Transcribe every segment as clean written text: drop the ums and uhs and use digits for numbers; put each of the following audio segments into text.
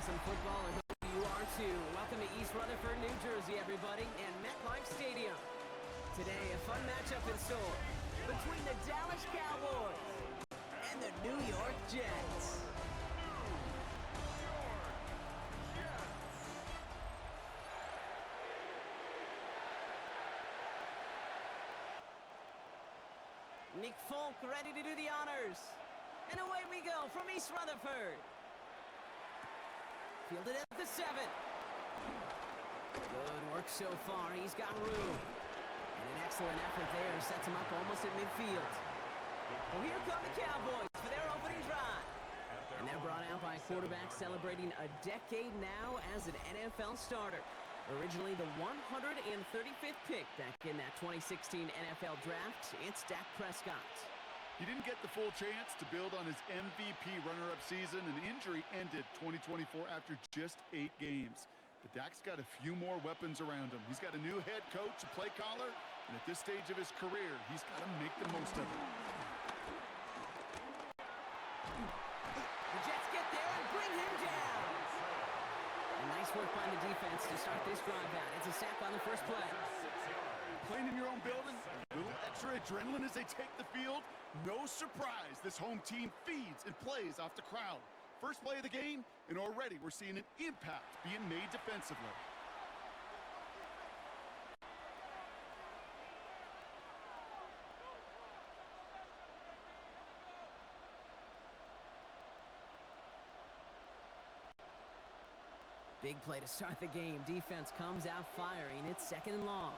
some football, and hope you are too. Welcome to East Rutherford, New Jersey, everybody, and MetLife Stadium. Today, a fun matchup in store between the Dallas Cowboys and the New York Jets. Nick Folk ready to do the honors. And away we go from East Rutherford. Fielded at the 7. Good work so far. He's got room. And an excellent effort there sets him up almost at midfield. Well, here come the Cowboys for their opening drive. And they're brought out by a quarterback celebrating a decade now as an NFL starter. Originally the 135th pick back in that 2016 NFL draft, it's Dak Prescott. He didn't get the full chance to build on his MVP runner-up season. An injury ended 2024 after just 8 games. But Dak's got a few more weapons around him. He's got a new head coach, a play caller, and at this stage of his career, he's got to make the most of it. The Jets get there and bring him down. And nice work by the defense to start this drive out. It's a sack on the first play. Playing in your own building, a little extra adrenaline as they take the field. No surprise, this home team feeds and plays off the crowd. First play of the game, and already we're seeing an impact being made defensively. Big play to start the game. Defense comes out firing. It's 2nd and long.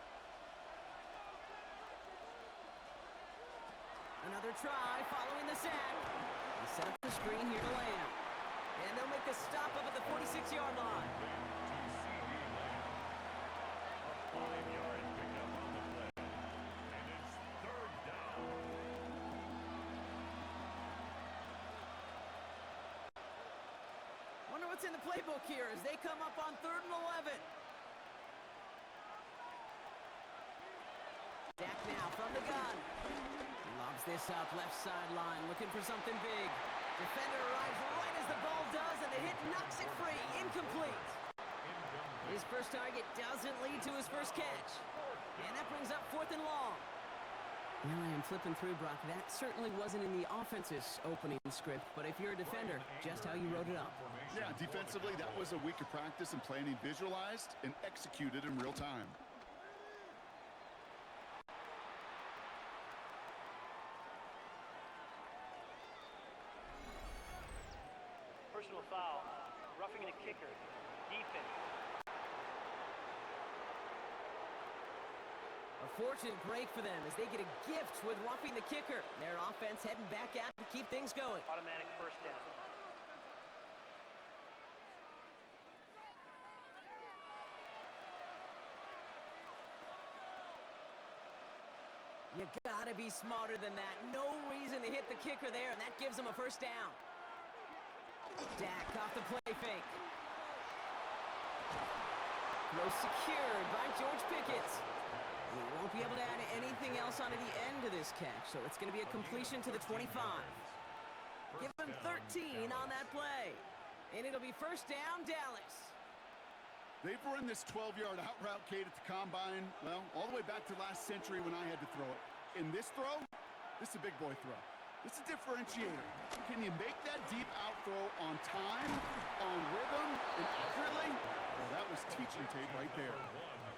Another try following the sack. They set up the screen here to Lamb. And they'll make a stop up at the 46-yard line. A 5-yard pickup on the play. And it's 3rd down. Wonder what's in the playbook here as they come up on 3rd and 11. Dak now from the gun. Lobs this up, left sideline, looking for something big. Defender arrives right as the ball does, and the hit knocks it free. Incomplete. His first target doesn't lead to his first catch. And that brings up 4th and long. Well, I am flipping through, Brock. That certainly wasn't in the offense's opening script, but if you're a defender, just how you wrote it up. Yeah, defensively, that was a week of practice and planning visualized and executed in real time. Personal foul, roughing the kicker, defense. A fortunate break for them as they get a gift with roughing the kicker. Their offense heading back out to keep things going. Automatic first down. You gotta be smarter than that. No reason to hit the kicker there, and that gives them a first down. Dak off the play fake. Throw secured by George Pickett. He won't be able to add anything else onto the end of this catch, so it's going to be a completion to the 25. Give him 13 on that play. And it'll be first down, Dallas. They've run this 12-yard out route, Kate, at the combine, well, all the way back to last century when I had to throw it. In this throw, this is a big boy throw. This is a differentiator. Can you make that deep out throw on time, on rhythm, and accurately? Well, that was teaching tape right there.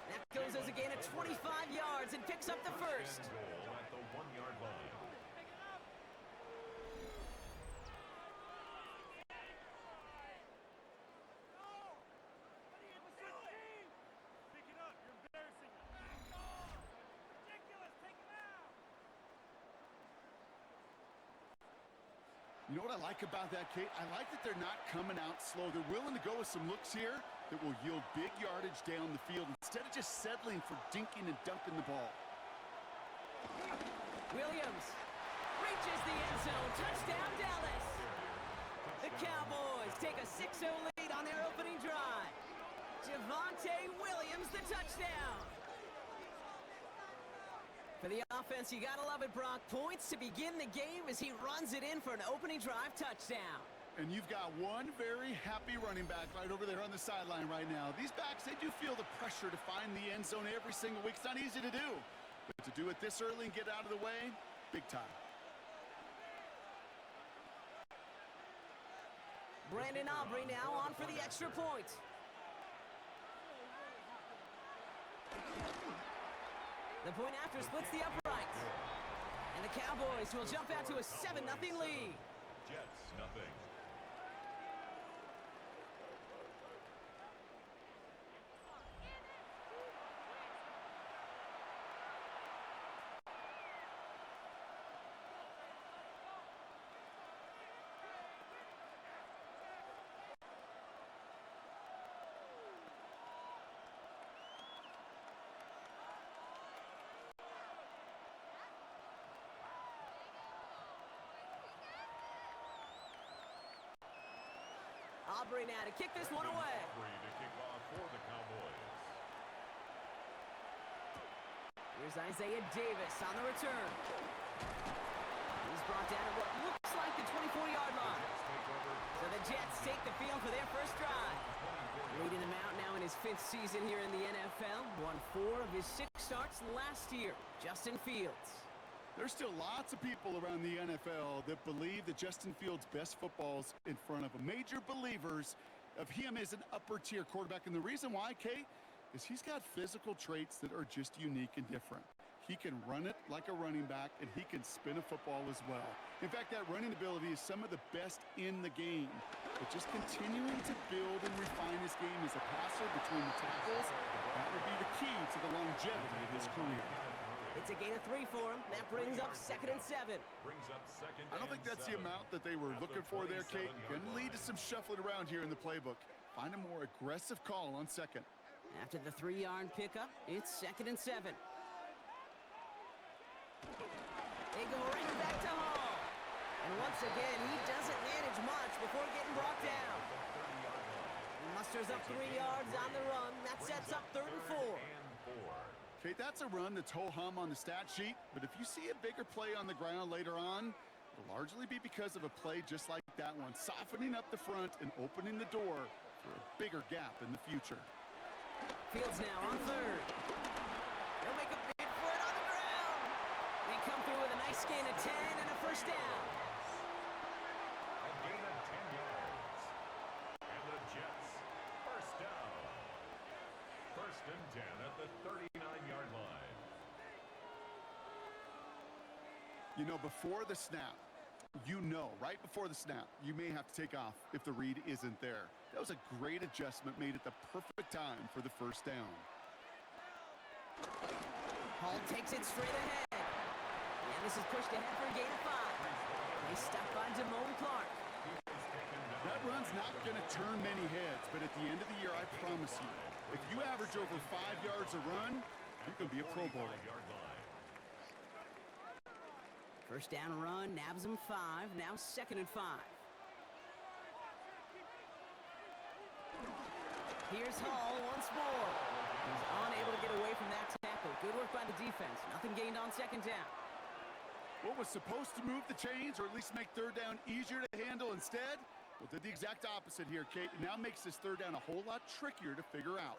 That goes as a gain of 25 yards and picks up the first. Goal at the 1-yard line. You know what I like about that, Kate? I like that they're not coming out slow. They're willing to go with some looks here that will yield big yardage down the field instead of just settling for dinking and dunking the ball. Williams reaches the end zone. Touchdown, Dallas. The Cowboys take a 6-0 lead on their opening drive. Javonte Williams, the touchdown. For the offense, you gotta love it, Brock. Points to begin the game as he runs it in for an opening drive touchdown. And you've got one very happy running back right over there on the sideline right now. These backs, they do feel the pressure to find the end zone every single week. It's not easy to do. But to do it this early and get out of the way, big time. Brandon Aubrey now on for the extra point. The point after splits the upright. And the Cowboys will jump out to a 7-0 lead. Jets, nothing. Aubrey now to kick this one away. Free to kick off for the Cowboys. Here's Isaiah Davis on the return. He's brought down at what looks like the 24-yard line. So the Jets take the field for their first drive. Leading him out now in his 5th season here in the NFL. Won 4 of his 6 starts last year. Justin Fields. There's still lots of people around the NFL that believe that Justin Fields' best football's in front of them. Major believers of him as an upper-tier quarterback. And the reason why, Kate, is he's got physical traits that are just unique and different. He can run it like a running back, and he can spin a football as well. In fact, that running ability is some of the best in the game. But just continuing to build and refine his game as a passer between the tackles, that would be the key to the longevity of his career. It's a gain of 3 for him. That brings up 2nd and 7. I don't think that's the amount that they were looking for there, Kate. Going to lead to some shuffling around here in the playbook. Find a more aggressive call on 2nd. After the 3-yard pickup, it's 2nd and 7. They go right back to Hall. And once again, he doesn't manage much before getting brought down. He musters up 3 yards on the run. That sets up 3rd and 4. Kate, that's a run that's ho-hum on the stat sheet, but if you see a bigger play on the ground later on, it'll largely be because of a play just like that one, softening up the front and opening the door for a bigger gap in the future. Fields now on 3rd. They'll make a bid for it on the ground. They come through with a nice gain of 10 and a first down. A gain of 10 yards. And the Jets, first down. 1st and 10 at the 39-yard line. You know, before the snap, right before the snap, you may have to take off if the read isn't there. That was a great adjustment made at the perfect time for the first down. Hall takes it straight ahead. And this is pushed ahead for a gain of 5. They stop by Damone Clark. That run's not going to turn many heads, but at the end of the year, I promise you, if you average over 5 yards a run, you're going to be a Pro Bowler. First down run, nabs him 5. Now 2nd and 5. Here's Hall once more. He's unable to get away from that tackle. Good work by the defense. Nothing gained on 2nd down. What was supposed to move the chains, or at least make 3rd down easier to handle instead, well, did the exact opposite here, Kate. It now makes this 3rd down a whole lot trickier to figure out.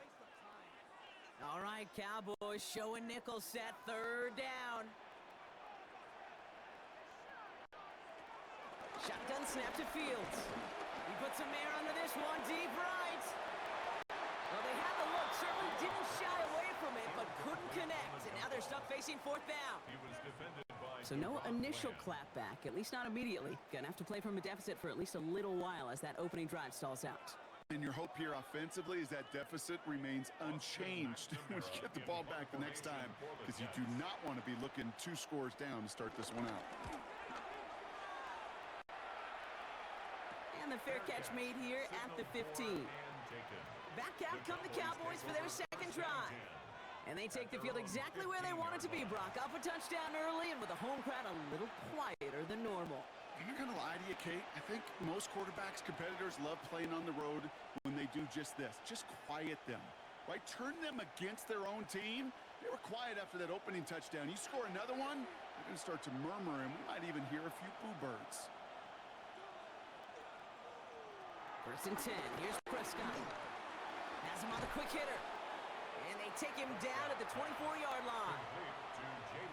All right, Cowboys showing nickel set, 3rd down. Shotgun snap to Fields. He puts some air under this one, deep right. Well, they had the look, certainly didn't shy away from it, but couldn't connect. And now they're stuck facing 4th down. He was defended by So no initial clapback, at least not immediately. Gonna have to play from a deficit for at least a little while as that opening drive stalls out. And your hope here offensively is that deficit remains unchanged when you get the ball back the next time, because you do not want to be looking 2 scores down to start this one out. And the fair catch made here at the 15. Back out come the Cowboys for their 2nd drive. And they take the field exactly where they want it to be, Brock. Up a touchdown early and with a home crowd a little quieter than normal. I'm not going to lie to you, Kate. I think most quarterbacks, competitors love playing on the road when they do just this. Just quiet them, right? Turn them against their own team. They were quiet after that opening touchdown. You score another one, they're going to start to murmur, and we might even hear a few boo birds. First and 10. Here's Prescott. Has him on the quick hitter. And they take him down at the 24-yard line.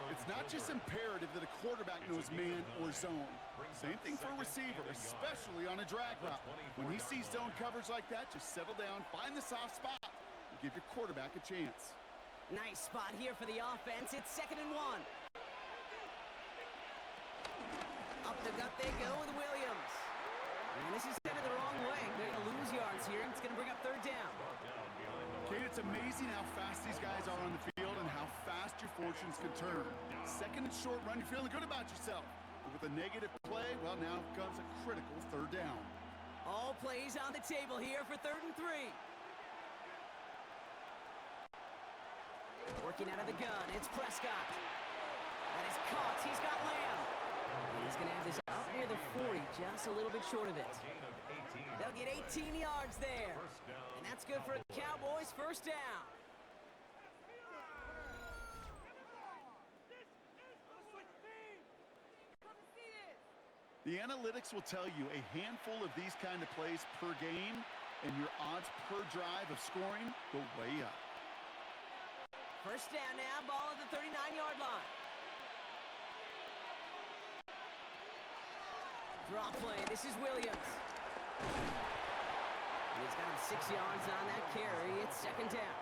It's not just imperative that a quarterback knows man or zone. Same thing for a receiver, especially on a drag route. When he sees zone coverage like that, just settle down, find the soft spot, and give your quarterback a chance. Nice spot here for the offense. It's 2nd and 1. Up the gut they go with Williams. And this is headed the wrong way. They're going to lose yards here, and it's going to bring up 3rd down. Kate, it's amazing how fast these guys are on the field and how fast your fortunes can turn. 2nd and short run, you're feeling good about yourself. But with a negative play, well, now comes a critical 3rd down. All plays on the table here for 3rd and 3. Working out of the gun, it's Prescott. That is caught. He's got Lamb. He's going to have this out near the 40, just a little bit short of it. They'll get 18 yards there. And that's good for a Cowboys 1st down. The analytics will tell you a handful of these kind of plays per game, and your odds per drive of scoring go way up. 1st down now, ball at the 39-yard line. Draw play, this is Williams. And he's got him 6 yards on that carry. It's 2nd down.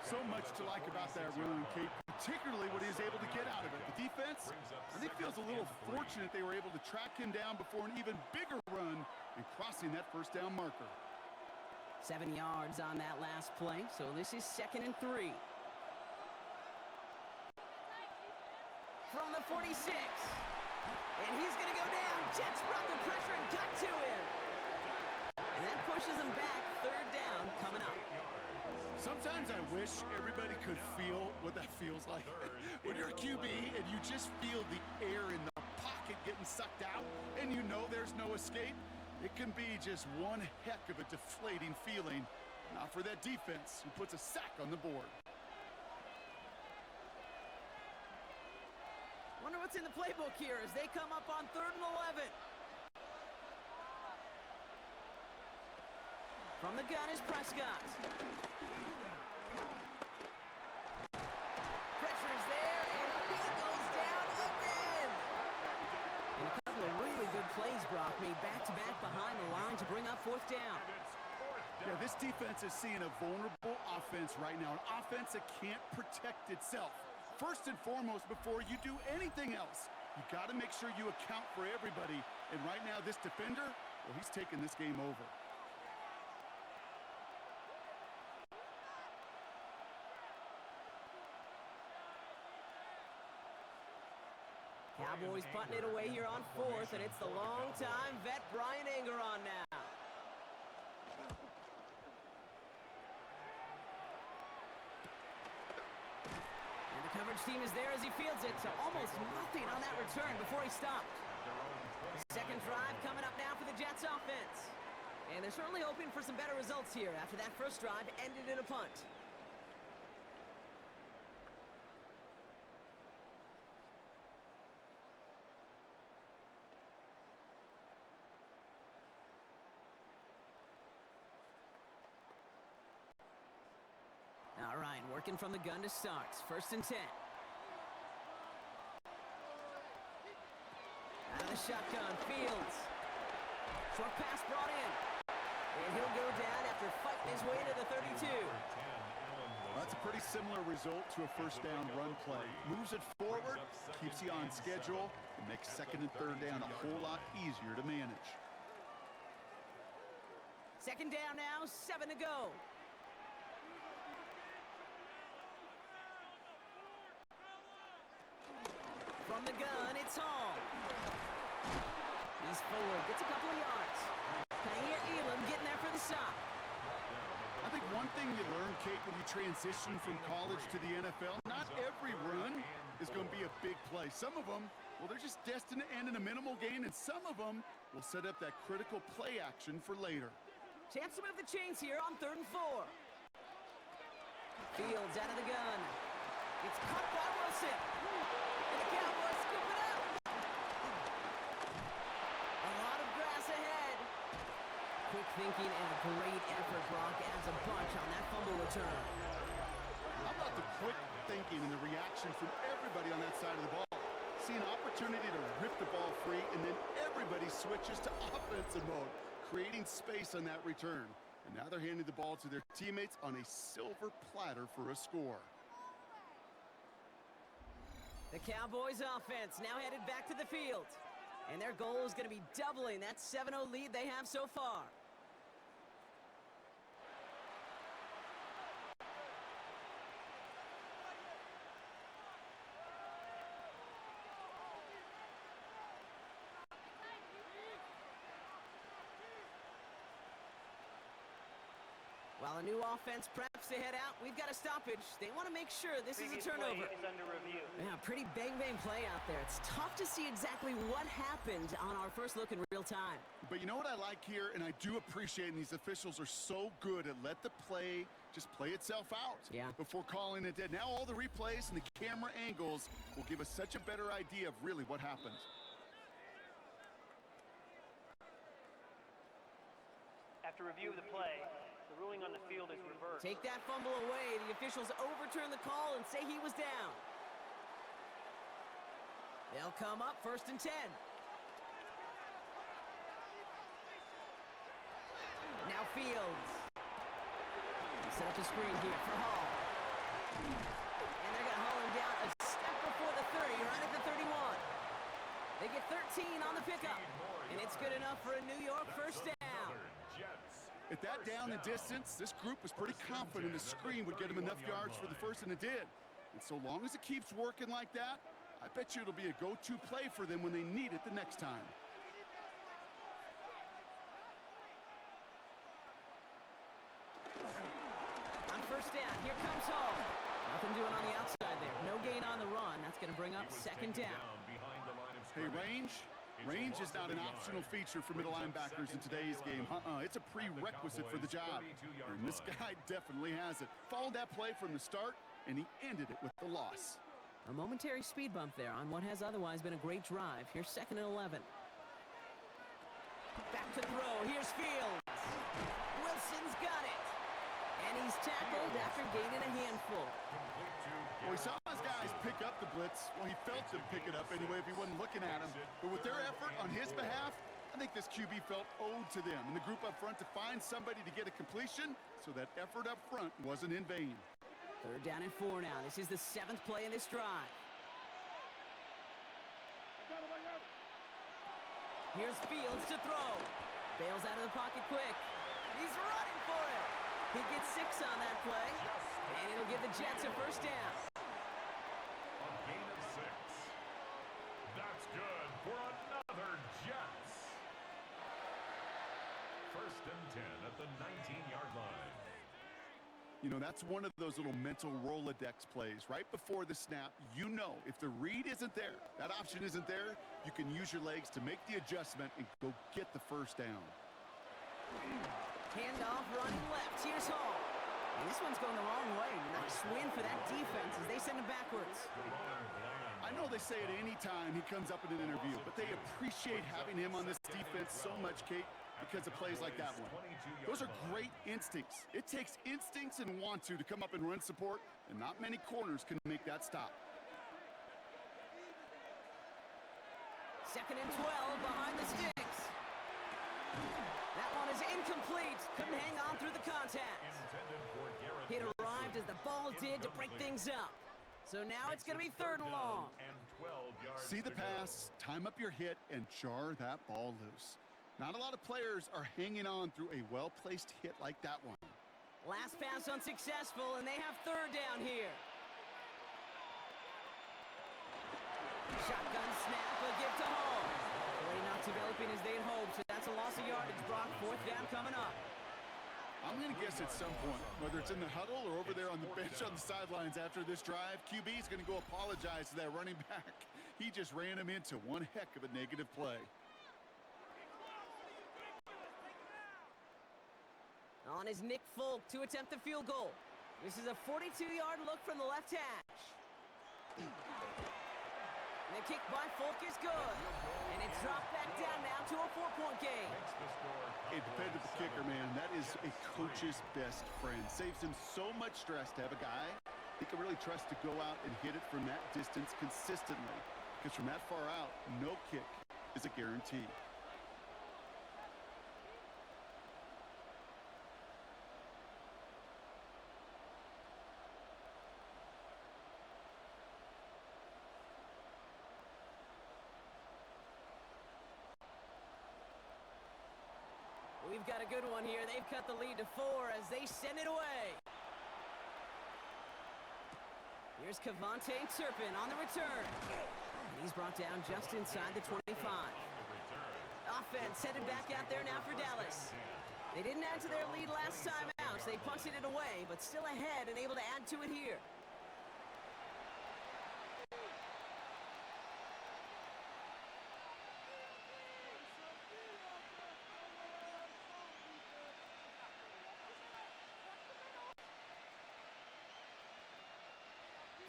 So much to like about that run, Kate, particularly what he was able to get out of it. The defense, I think, feels a little fortunate they were able to track him down before an even bigger run and crossing that 1st down marker. 7 yards on that last play, so this is 2nd and 3. From the 46. And he's going to go down. Jets brought the pressure and got to him. And that pushes him back. 3rd down coming up. Sometimes I wish everybody could feel what that feels like. When you're a QB and you just feel the air in the pocket getting sucked out and you know there's no escape, it can be just one heck of a deflating feeling. Not for that defense who puts a sack on the board. Wonder what's in the playbook here as they come up on 3rd and 11. From the gun is Prescott. Pressure's there, and he goes down again. And a couple of really good plays, Brock, made back-to-back behind the line to bring up 4th down. Yeah, this defense is seeing a vulnerable offense right now, an offense that can't protect itself. First and foremost, before you do anything else, you got to make sure you account for everybody. And right now, this defender, well, he's taking this game over. Cowboys putting it away here on 4th, and it's the long-time vet Brian Anger on now. And the coverage team is there as he fields it, so almost nothing on that return before he stopped. 2nd drive coming up now for the Jets offense. And they're certainly hoping for some better results here after that 1st drive ended in a punt. All right, working from the gun to start. 1st and 10. Out of the shotgun, Fields. Short pass brought in. And he'll go down after fighting his way to the 32. That's a pretty similar result to a 1st down run play. Moves it forward, keeps you on schedule, and makes 2nd and 3rd down a whole lot easier to manage. 2nd down now, 7 to go. From the gun, it's Hall. He's forward, gets a couple of yards. Kaiir Elam getting there for the stop. I think one thing you learn, Kate, when you transition from college to the NFL, not every run is going to be a big play. Some of them, well, they're just destined to end in a minimal gain, and some of them will set up that critical play action for later. Chance to move the chains here on 3rd and 4. Fields out of the gun. It's caught by Wilson. And the Cowboys scoop it up. A lot of grass ahead. Quick thinking and a great effort. Brock adds a bunch on that fumble return. How about the quick thinking and the reaction from everybody on that side of the ball? See an opportunity to rip the ball free, and then everybody switches to offensive mode, creating space on that return. And now they're handing the ball to their teammates on a silver platter for a score. The Cowboys offense now headed back to the field. And their goal is going to be doubling that 7-0 lead they have so far. While a new offense preps to head out, we've got a stoppage. They want to make sure this is a turnover. Play is under review. Yeah, pretty bang-bang play out there. It's tough to see exactly what happened on our first look in real time. But you know what I like here, and I do appreciate, and these officials are so good at let the play just play itself out before calling it dead. Now all the replays and the camera angles will give us such a better idea of really what happened. After review of the play, the ruling on the field is reversed. Take that fumble away. The officials overturn the call and say he was down. They'll come up 1st and 10. Now Fields. Set up a screen here for Hall. And they're going to haul him down a step before the 30, right at the 31. They get 13 on the pickup. And it's good enough for a New York first down. At that down and distance, this group was pretty confident the screen would get them enough yards for the first, and it did. And so long as it keeps working like that, I bet you it'll be a go-to play for them when they need it the next time. On first down, here comes Hall. Nothing doing on the outside there. No gain on the run. That's going to bring up 2nd down. Hey, range is not an optional feature for middle linebackers in today's game. It's a prerequisite for the job. And this guy definitely has it. Followed that play from the start, and he ended it with the loss. A momentary speed bump there on what has otherwise been a great drive. Here's 2nd and 11. Back to throw. Here's Fields. Wilson's got it. And he's tackled after gaining a handful. Well, we saw his guys pick up the blitz. Well, he felt them pick it up anyway if he wasn't looking at him. But with their effort on his behalf, I think this QB felt owed to them and the group up front to find somebody to get a completion, so that effort up front wasn't in vain. 3rd down and 4 now. This is the 7th play in this drive. Here's Fields to throw. Bails out of the pocket quick. He's running for it. He gets 6 on that play, and it'll give the Jets a first down. A gain of 6. That's good for another Jets. 1st and 10 at the 19-yard line. You know, that's one of those little mental Rolodex plays. Right before the snap, you know if the read isn't there, that option isn't there, you can use your legs to make the adjustment and go get the first down. Handoff running left. Here's Hall. And this one's going the wrong way. Nice win for that defense as they send him backwards. I know they say it any time he comes up in an interview, but they appreciate having him on this defense so much, Kate, because of plays like that one. Those are great instincts. It takes instincts and want to come up and run support, and not many corners can make that stop. 2nd and 12 behind the sticks. That one is incomplete. Couldn't hang on through the contact. It arrived as the ball did to break things up. So now it's going to be 3rd and long. See the pass, time up your hit, and jar that ball loose. Not a lot of players are hanging on through a well-placed hit like that one. Last pass unsuccessful, and they have 3rd down here. Shotgun snap, a give to Hall. Play not developing as they'd hoped, so that's a loss of yardage. Brock, 4th down coming up. I'm going to guess at some point, whether it's in the huddle or over there on the bench on the sidelines after this drive, QB is going to go apologize to that running back. He just ran him into one heck of a negative play. On is Nick Folk to attempt the field goal. This is a 42-yard look from the left hash. The kick by Folk is good. And it's dropped back down now to a 4-point game. A dependable kicker, man. That is a coach's best friend. Saves him so much stress to have a guy he can really trust to go out and hit it from that distance consistently. Because from that far out, no kick is a guarantee. We've got a good one here. They've cut the lead to 4 as they send it away. Here's Cavante Turpin on the return. And he's brought down just inside the 25. Offense headed back out there now for Dallas. They didn't add to their lead last time out. They punted it away, but still ahead and able to add to it here.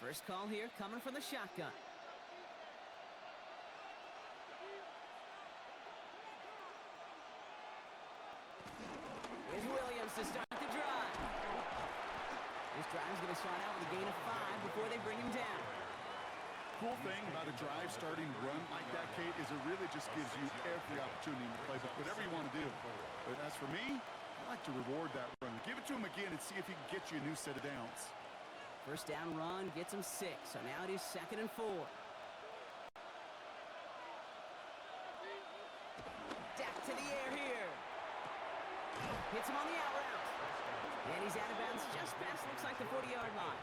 First call here coming from the shotgun. Here's Williams to start the drive. This drive's going to start out with a gain of 5 before they bring him down. Cool thing about a drive starting run like that, Kate, is it really just gives you every opportunity to play whatever you want to do. But as for me, I like to reward that run. Give it to him again and see if he can get you a new set of downs. First down run gets him 6, so now it is 2nd and 4. Dak to the air here. Hits him on the out route. And he's out of bounds just past, looks like the 40-yard line.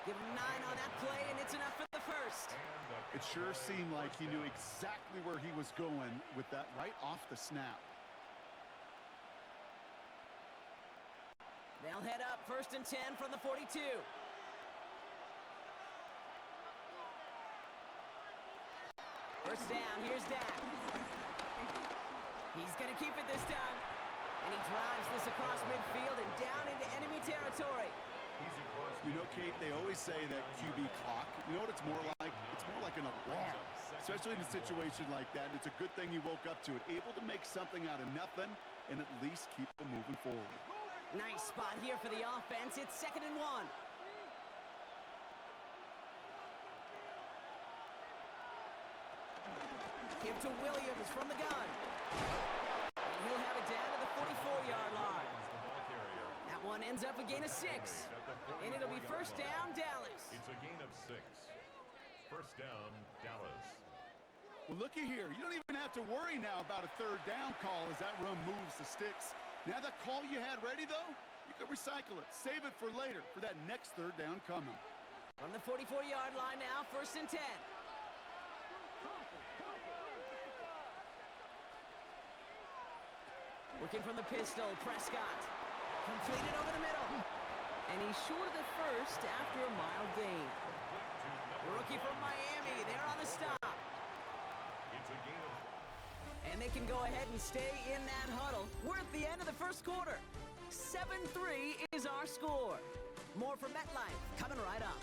Give him 9 on that play, and it's enough for the first. It sure seemed like he knew exactly where he was going with that right off the snap. They'll head up 1st and 10 from the 42. First down, here's Dak. He's going to keep it this time. And he drives this across midfield and down into enemy territory. You know, Kate, they always say that QB clock. You know what it's more like? It's more like an alarm. Especially in a situation like that. And it's a good thing you woke up to it. Able to make something out of nothing and at least keep them moving forward. Nice spot here for the offense. It's 2nd and 1. Give to Williams from the gun. And he'll have it down to the 44-yard line. That one ends up a gain of 6. And it'll be first down, Dallas. It's a gain of 6. First down, Dallas. Well, looky here. You don't even have to worry now about a 3rd down call as that run moves the sticks. Now that call you had ready, though, you can recycle it. Save it for later, for that next 3rd down coming. From the 44-yard line now, 1st and 10. Working from the pistol, Prescott. Completed over the middle. And he's short of the first after a mild gain. Rookie from Miami, they're on the stop. It's a gain of... And they can go ahead and stay in that huddle. We're at the end of the first quarter. 7-3 is our score. More from MetLife coming right up.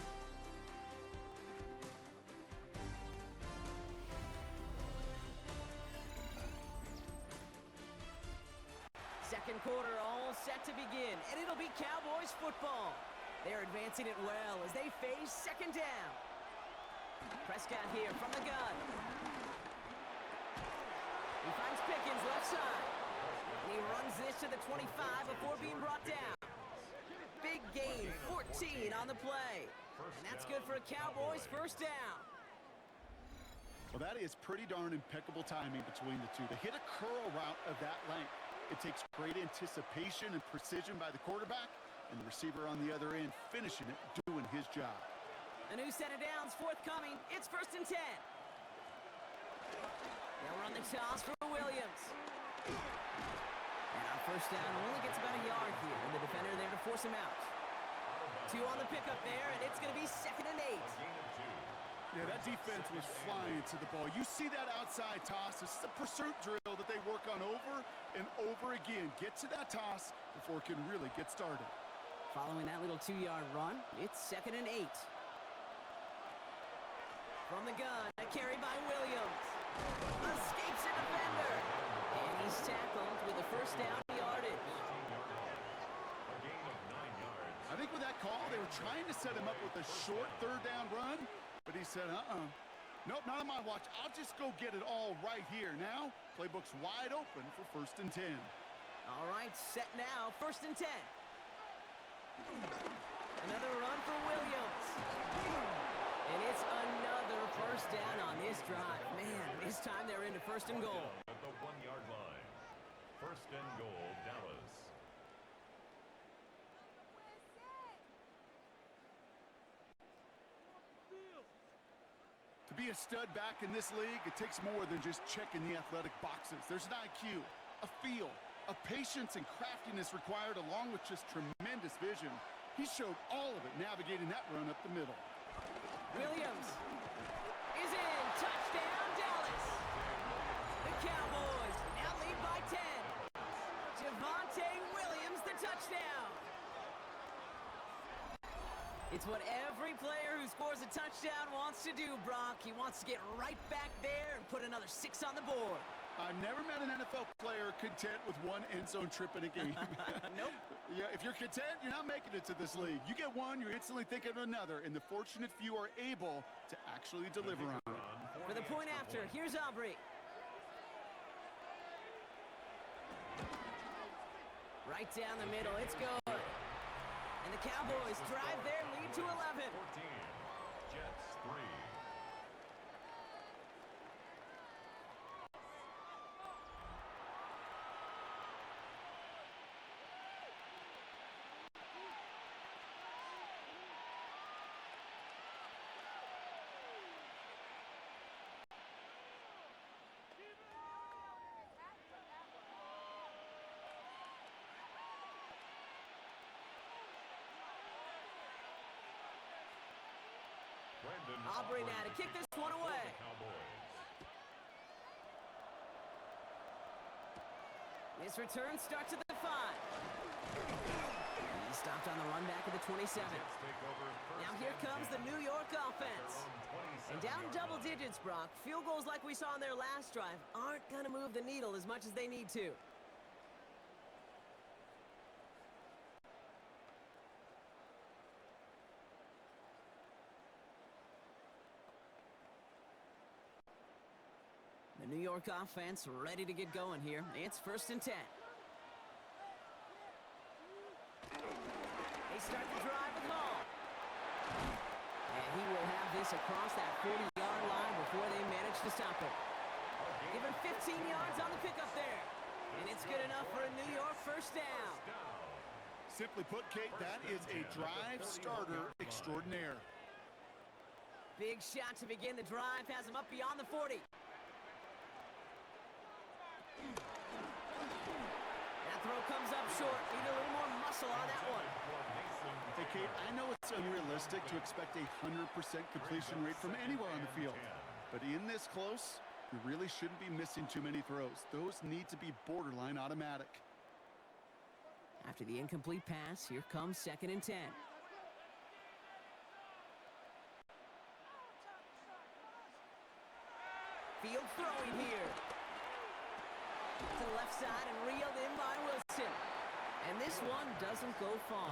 Second quarter all set to begin, and it'll be Cowboys football. They're advancing it well as they face 2nd down. Prescott here from the gun. He finds Pickens left side. And he runs this to the 25 before being brought down. Big gain, 14 on the play. And that's good for a Cowboys first down. Well, that is pretty darn impeccable timing between the two. To hit a curl route of that length, it takes great anticipation and precision by the quarterback, and the receiver on the other end finishing it, doing his job. A new set of downs forthcoming. It's 1st and 10. They'll run the toss for Williams. And our first down only gets about a yard here, and the defender there to force him out. 2 on the pickup there, and it's going to be 2nd and 8. Yeah, that defense was flying to the ball. You see that outside toss. This is a pursuit drill that they work on over and over again. Get to that toss before it can really get started. Following that little 2-yard run, it's 2nd and 8. From the gun, a carry by Williams. Escapes a defender. And he's tackled with a first down yardage. A gain of 9 yards. I think with that call, they were trying to set him up with a short third down run, but he said, nope, not on my watch. I'll just go get it all right here. Now, playbook's wide open for 1st and 10. All right, set now, 1st and 10. Another run for Williams. And it's another first down on this drive. Man, this time they're into 1st and goal. At the 1-yard line. 1st and goal, Dallas. To be a stud back in this league, it takes more than just checking the athletic boxes. There's an IQ, a feel, a patience and craftiness required, along with just tremendous vision. He showed all of it navigating that run up the middle. Williams is in. Touchdown, Dallas. The Cowboys now lead by 10. Javonte Williams, the touchdown. It's what every player who scores a touchdown wants to do, Brock. He wants to get right back there and put another 6 on the board. I've never met an NFL player content with one end zone trip in a game. Nope. Yeah, if you're content, you're not making it to this league. You get one, you're instantly thinking of another, and the fortunate few are able to actually deliver on it. For the point after, here's Aubrey. Right down the middle, it's good. And the Cowboys drive their lead to 11. 14. Jets 3. Aubrey now to kick this one away. This return starts at the 5. He stopped on the run back at the 27. Now here comes the New York offense. And down double digits, Brock. Field goals like we saw in their last drive aren't going to move the needle as much as they need to. The New York offense ready to get going here. It's 1st and 10. They start the drive with Hall. And he will have this across that 40-yard line before they manage to stop it. Give him 15 yards on the pickup there. And it's good enough for a New York first down. Simply put, Kate, that is a drive starter extraordinaire. Big shot to begin the drive. Has him up beyond the 40. That throw comes up short. Need a little more muscle on that one. Hey, Kate, I know it's unrealistic to expect a 100% completion rate from anywhere on the field. But in this close, you really shouldn't be missing too many throws. Those need to be borderline automatic. After the incomplete pass, here comes 2nd and 10. Field throwing here. To the left side and reeled in by Wilson. And this one doesn't go far.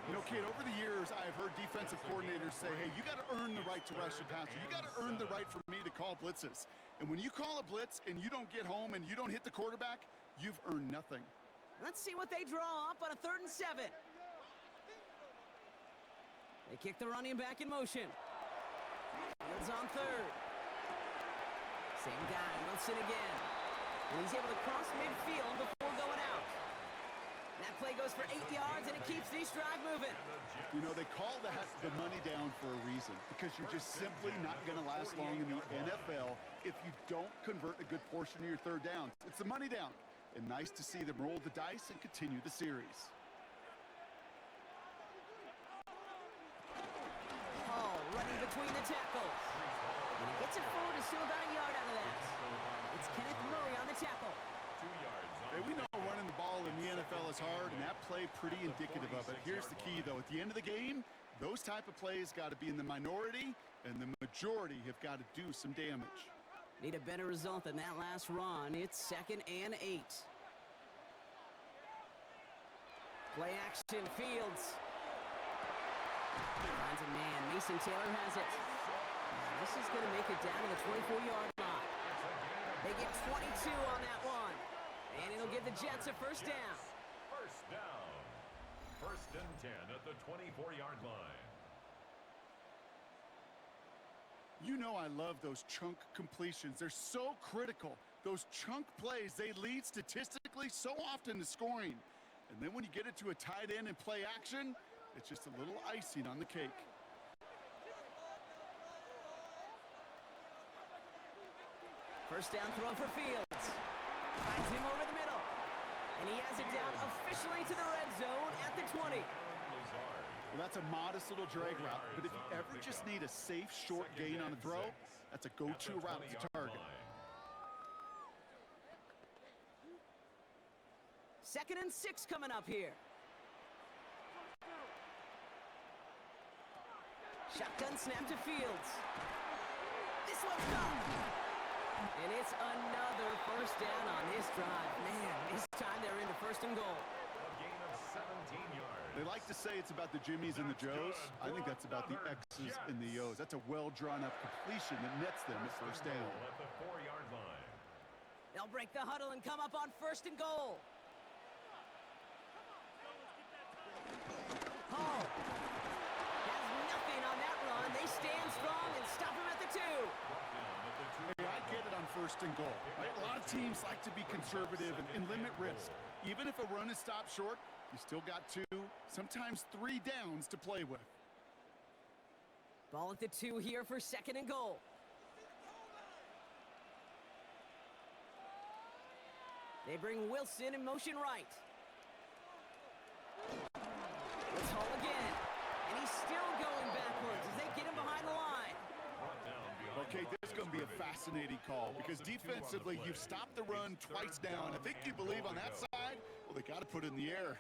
You know, Kate, over the years, I've heard defensive coordinators say, hey, you got to earn the right to rush the passer. You got to earn the right for me to call blitzes. And when you call a blitz and you don't get home and you don't hit the quarterback, you've earned nothing. Let's see what they draw up on a 3rd and 7. They kick the running back in motion. Fields on 3rd. Same guy, Wilson again. And he's able to cross midfield before going out. That play goes for 8 yards, and it keeps this drive moving. You know, they call that the money down for a reason, because you're just simply not going to last long in the NFL if you don't convert a good portion of your 3rd downs. It's the money down, and nice to see them roll the dice and continue the series. Hall running between the tackles. And he gets it forward to steal about a yard out of that. It's Kenneth Murray on the tackle. 2 yards. Hey, we know running the ball in the NFL is hard, and that play pretty indicative of it. Here's the key, though. At the end of the game, Those type of plays got to be in the minority, and the majority have got to do some damage. Need a better result than that last run. It's 2nd and 8. Play action, Fields. Finds a man. Mason Taylor has it. This is going to make it down to the 24-yard line. They get 22 on that one. And it'll give the Jets a first down. First down. 1st and 10 at the 24-yard line. You know I love those chunk completions. They're so critical. Those chunk plays, they lead statistically so often to scoring. And then when you get it to a tight end and play action, it's just a little icing on the cake. First down throw for Fields. Finds him over the middle. And he has it down officially to the red zone at the 20. Well, that's a modest little drag route, but if you ever just need a safe, short gain on a throw, that's a go-to route to target. 2nd and 6 coming up here. Shotgun snap to Fields. This one's gone. And it's another first down on this drive. Man, this time they're into 1st and goal. A gain of 17 yards. They like to say it's about the Jimmies and the Joes. I think that's about the X's and the O's. That's a well-drawn-up completion that nets them at first down. At the 4-yard line. They'll break the huddle and come up on 1st and goal. Hall has nothing on that run. They stand strong and stop him at the 2. Hey, I get it on 1st and goal. Right? A lot of teams like to be conservative and limit risk. Even if a run is stopped short, you still got 2, sometimes 3 downs to play with. Ball at the 2 here for 2nd and goal. They bring Wilson in motion right. It's Hall again. And he's still going backwards as they get him behind the line. Okay, this is going to be a fascinating call because defensively, you've stopped the run twice down. I think you believe on that side, well, they got to put it in the air.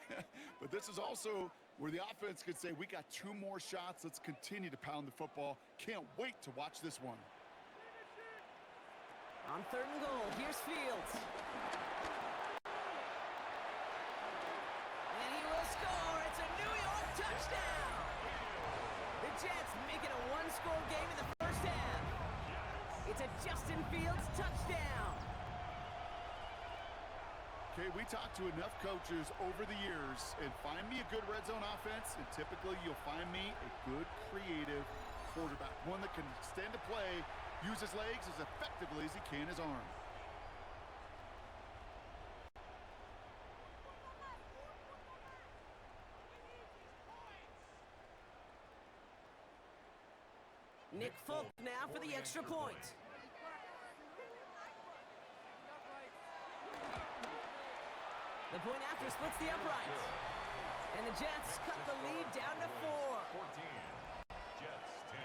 But this is also where the offense could say, we got 2 more shots. Let's continue to pound the football. Can't wait to watch this one. On 3rd and goal, here's Fields. And he will score. It's a New York touchdown. The Jets make it a 1-score game in the first half. It's a Justin Fields touchdown. Okay, we talked to enough coaches over the years, and find me a good red zone offense, and typically you'll find me a good creative quarterback, one that can extend a play, use his legs as effectively as he can his arm. Nick Folk now for the extra point. The point after splits the uprights. And the Jets cut the lead down to 4. 14. Jets 10.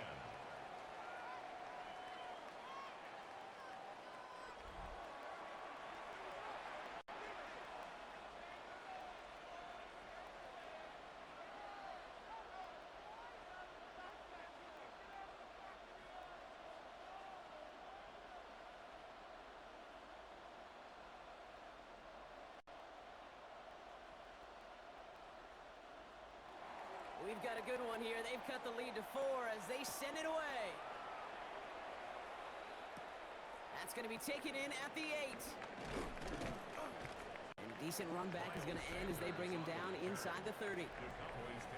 We've got a good one here. They've cut the lead to 4 as they send it away. That's going to be taken in at the 8. And a decent run back is going to end as they bring him down inside the 30.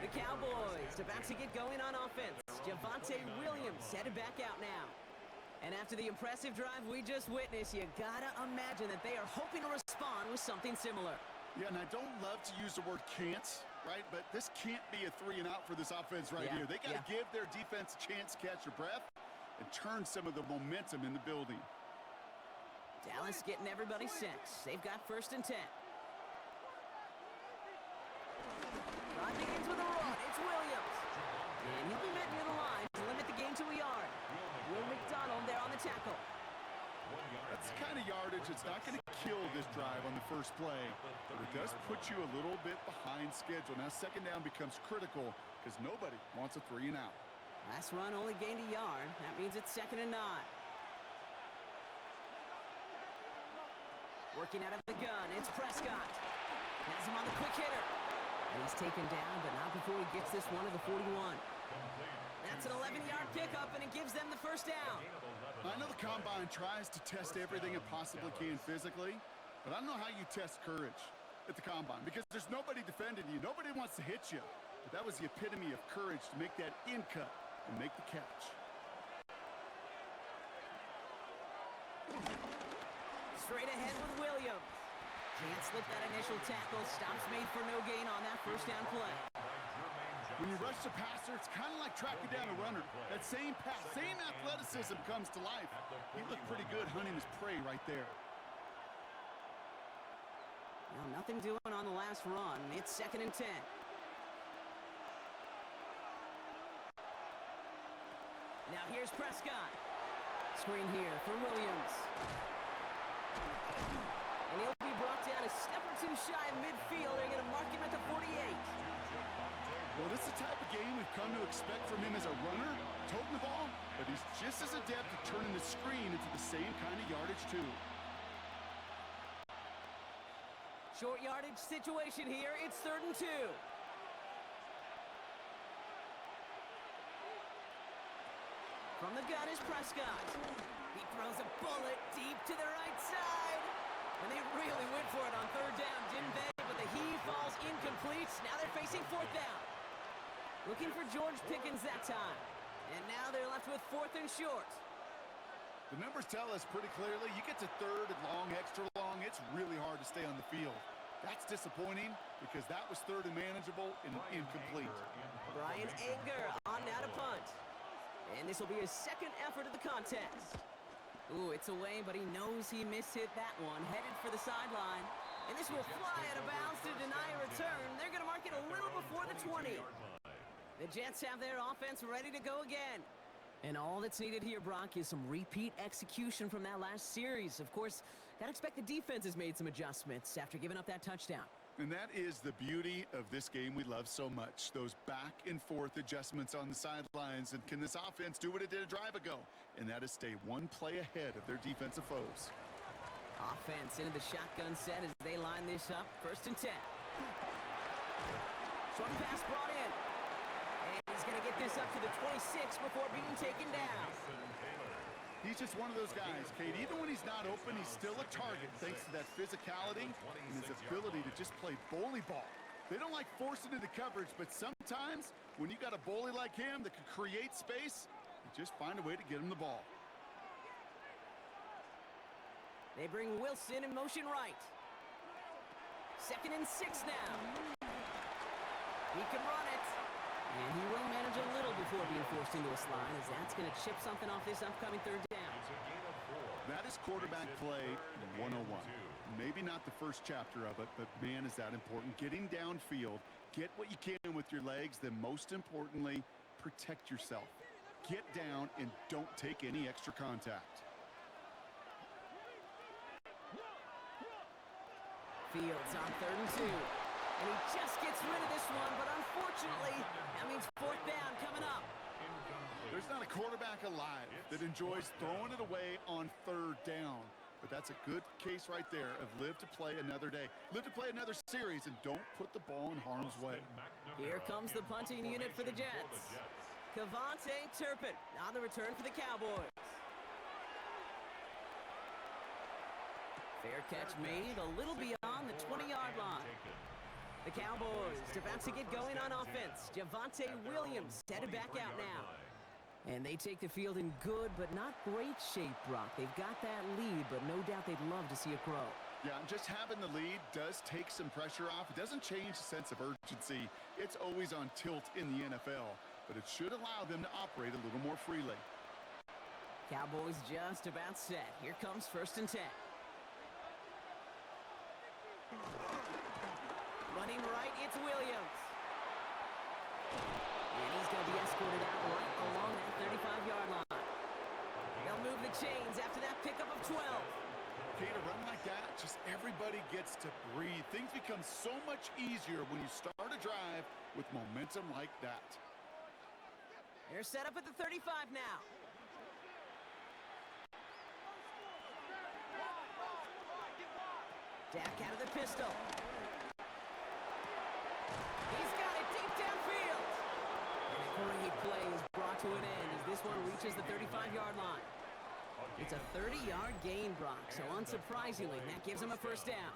The Cowboys about to get going on offense. Javonte Williams headed back out now. And after the impressive drive we just witnessed, you gotta imagine that they are hoping to respond with something similar. Yeah, and I don't love to use the word can't, right? But this can't be a 3 and out for this offense right here. They got to give their defense a chance to catch their breath and turn some of the momentum in the building. Dallas getting everybody set. They've got 1st and 10. Rod begins with a run. It's Williams. And he'll be met near the line to limit the game to a yard. Will McDonald there on the tackle. That's the kind of yardage. It's not going to kill this drive on the first play, but it does put you a little bit behind schedule. Now second down becomes critical because nobody wants a 3 and out. Last run only gained a yard. That means it's 2nd and 9. Working out of the gun, it's Prescott. Has him on the quick hitter. And he's taken down, but not before he gets this one to the 41. That's an 11-yard pickup, and it gives them the first down. I know the Combine tries to test everything it possibly can physically, but I don't know how you test courage at the Combine because there's nobody defending you. Nobody wants to hit you. But that was the epitome of courage to make that in cut and make the catch. Straight ahead with Williams. Can't slip that initial tackle. Stops made for no gain on that first down play. When you rush the passer, it's kind of like tracking down a runner. That same pass, same athleticism comes to life. He looked pretty good hunting his prey right there. Now, nothing doing on the last run. It's 2nd and 10. Now here's Prescott. Screen here for Williams. And he'll be brought down a step or two shy of midfield. They're going to mark him at the 48. Well, this is the type of game we've come to expect from him as a runner, toting the ball, but he's just as adept at turning the screen into the same kind of yardage, too. Short yardage situation here. It's 3rd and 2. From the gun is Prescott. He throws a bullet deep to the right side. And they really went for it on 3rd down, didn't they? But the heave falls incomplete. Now they're facing 4th down. Looking for George Pickens that time. And now they're left with 4th and short. The numbers tell us pretty clearly, you get to 3rd and long, extra long, it's really hard to stay on the field. That's disappointing because that was 3rd and manageable and incomplete. Brian Anger on now to punt. And this will be his 2nd effort of the contest. Ooh, it's away, but he knows he mishit that one. Headed for the sideline. And this will fly out of bounds to deny a return. They're going to mark it a little before the 20. The Jets have their offense ready to go again. And all that's needed here, Brock, is some repeat execution from that last series. Of course, gotta expect the defense has made some adjustments after giving up that touchdown. And that is the beauty of this game we love so much. Those back and forth adjustments on the sidelines. And can this offense do what it did a drive ago? And that is stay one play ahead of their defensive foes. Offense into the shotgun set as they line this up. 1st and 10. Short pass brought in. And he's going to get this up to the 26 before being taken down. He's just one of those guys, Kate. Even when he's not open, he's still a target thanks to that physicality and his ability to just play bully ball. They don't like forcing into coverage, but sometimes when you got a bully like him that can create space, you just find a way to get him the ball. They bring Wilson in motion right. 2nd and 6 now. He can run it. And he will manage a little before being forced into a slide, as that's going to chip something off this upcoming 3rd down. That is quarterback play 101. Maybe not the first chapter of it, but man, is that important. Getting downfield, get what you can with your legs, then most importantly, protect yourself. Get down and don't take any extra contact. Fields on 3rd and 2. And he just gets rid of this one, but unfortunately, that means 4th down coming up. There's not a quarterback alive that enjoys throwing it away on 3rd down. But that's a good case right there of live to play another day. Live to play another series and don't put the ball in harm's way. Here comes the punting unit for the Jets. Cavante Turpin on the return for the Cowboys. Fair catch made a little beyond the 20-yard line. The Cowboys about to get going on offense. Javonte Williams headed back out now. And they take the field in good but not great shape, Brock. They've got that lead, but no doubt they'd love to see it grow. Yeah, just having the lead does take some pressure off. It doesn't change the sense of urgency. It's always on tilt in the NFL, but it should allow them to operate a little more freely. Cowboys just about set. Here comes 1st and 10. Running right, it's Williams. And he's going to be escorted out right along that 35-yard line. They'll move the chains after that pickup of 12. Kate, a run like that, just everybody gets to breathe. Things become so much easier when you start a drive with momentum like that. They're set up at the 35 now. Dak out of the pistol. He's got it deep downfield. And a great play is brought to an end as this one reaches the 35-yard line. It's a 30-yard gain, Brock, so unsurprisingly, that gives him a first down.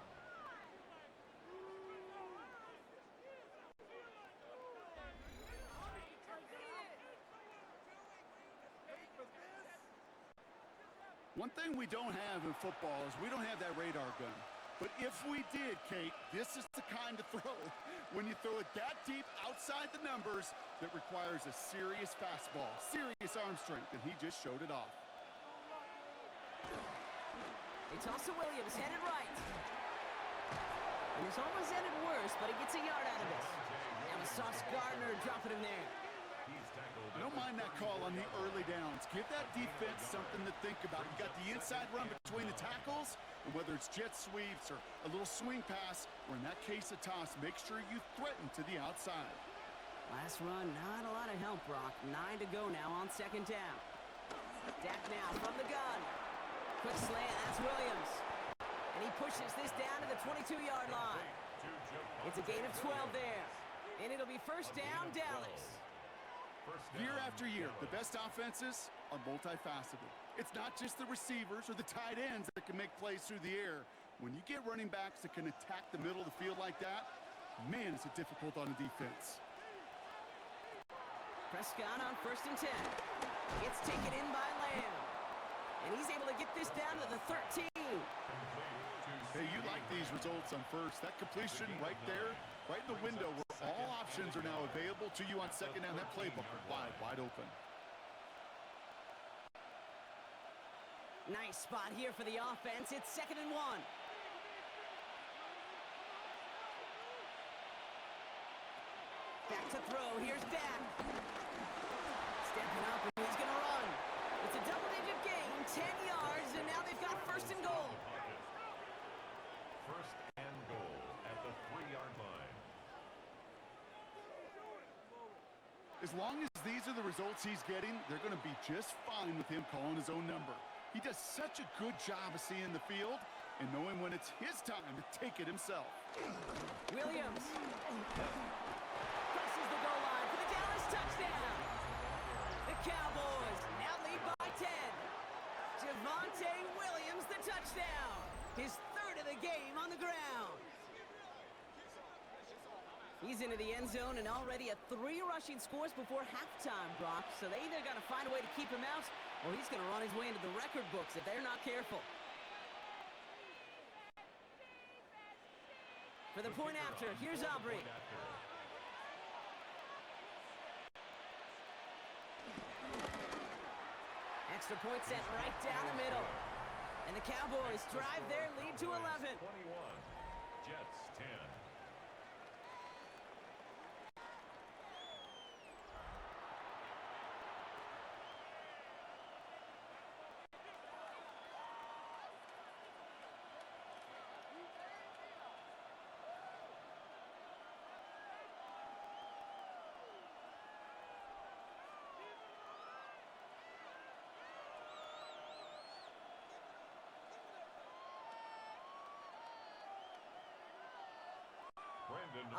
One thing we don't have in football is we don't have that radar gun. But if we did, Kate, this is the kind of throw, when you throw it that deep outside the numbers, that requires a serious fastball, serious arm strength, and he just showed it off. They toss to Williams, headed right. And it's almost ended worse, but he gets a yard out of this. That was Sauce Gardner dropping him there. I don't mind that call on the early downs. Give that defense something to think about. You got the inside run between the tackles, and whether it's jet sweeps or a little swing pass, or in that case a toss, make sure you threaten to the outside. Last run, not a lot of help, Brock. 9 to go now on second down. Dak now from the gun. Quick slant, that's Williams. And he pushes this down to the 22-yard line. It's a gain of 12 there. And it'll be first down, Dallas. Year after year, the best offenses are multifaceted. It's not just the receivers or the tight ends that can make plays through the air. When you get running backs that can attack the middle of the field like that, man, is it difficult on a defense. Prescott on first and 10. It's taken in by Lamb. And he's able to get this down to the 13. Hey, you like these results on first. That completion right there, right in the window where all options are now available to you on second down. That playbook wide open. Nice spot here for the offense. It's 2nd and 1. Back to throw. Here's Dak. Stepping up, and he's going to run. It's a double-digit gain, 10 yards, and now they've got first and goal. First and goal at the 3-yard line. As long as these are the results he's getting, they're going to be just fine with him calling his own number. He does such a good job of seeing the field and knowing when it's his time to take it himself. Williams crosses the goal line for the Dallas touchdown. The Cowboys now lead by 10. Javonte Williams, the touchdown. His 3rd of the game on the ground. He's into the end zone and already at 3 rushing scores before halftime, Brock. So they either got to find a way to keep him out, or he's going to run his way into the record books if they're not careful. For the point after, here's Aubrey. Extra point set right down the middle. And the Cowboys drive their lead to 11. 21, Jets 10.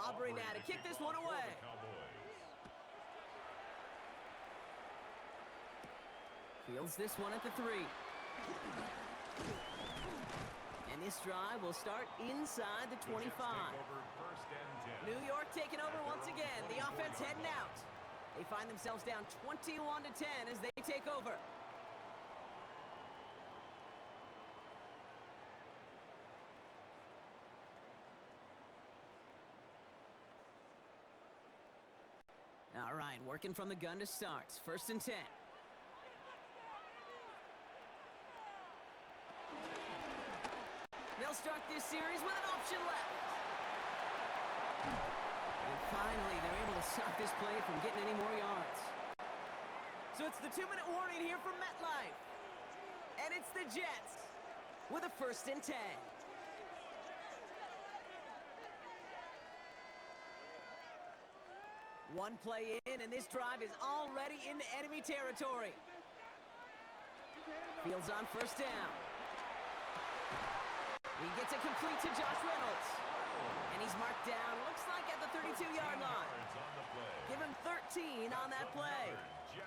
Aubrey now to kick this one away. Fields this one at the 3. And this drive will start inside the 25. New York taking over once again. The offense heading out. They find themselves down 21 to 10 as they take over. All right, working from the gun to start. 1st and 10. They'll start this series with an option left. And finally, they're able to stop this play from getting any more yards. So it's the 2-minute warning here from MetLife. And it's the Jets with a 1st and 10. One play in, and this drive is already into enemy territory. Fields on 1st down. He gets it complete to Josh Reynolds. And he's marked down, looks like at the 32-yard line. Give him 13 on that play.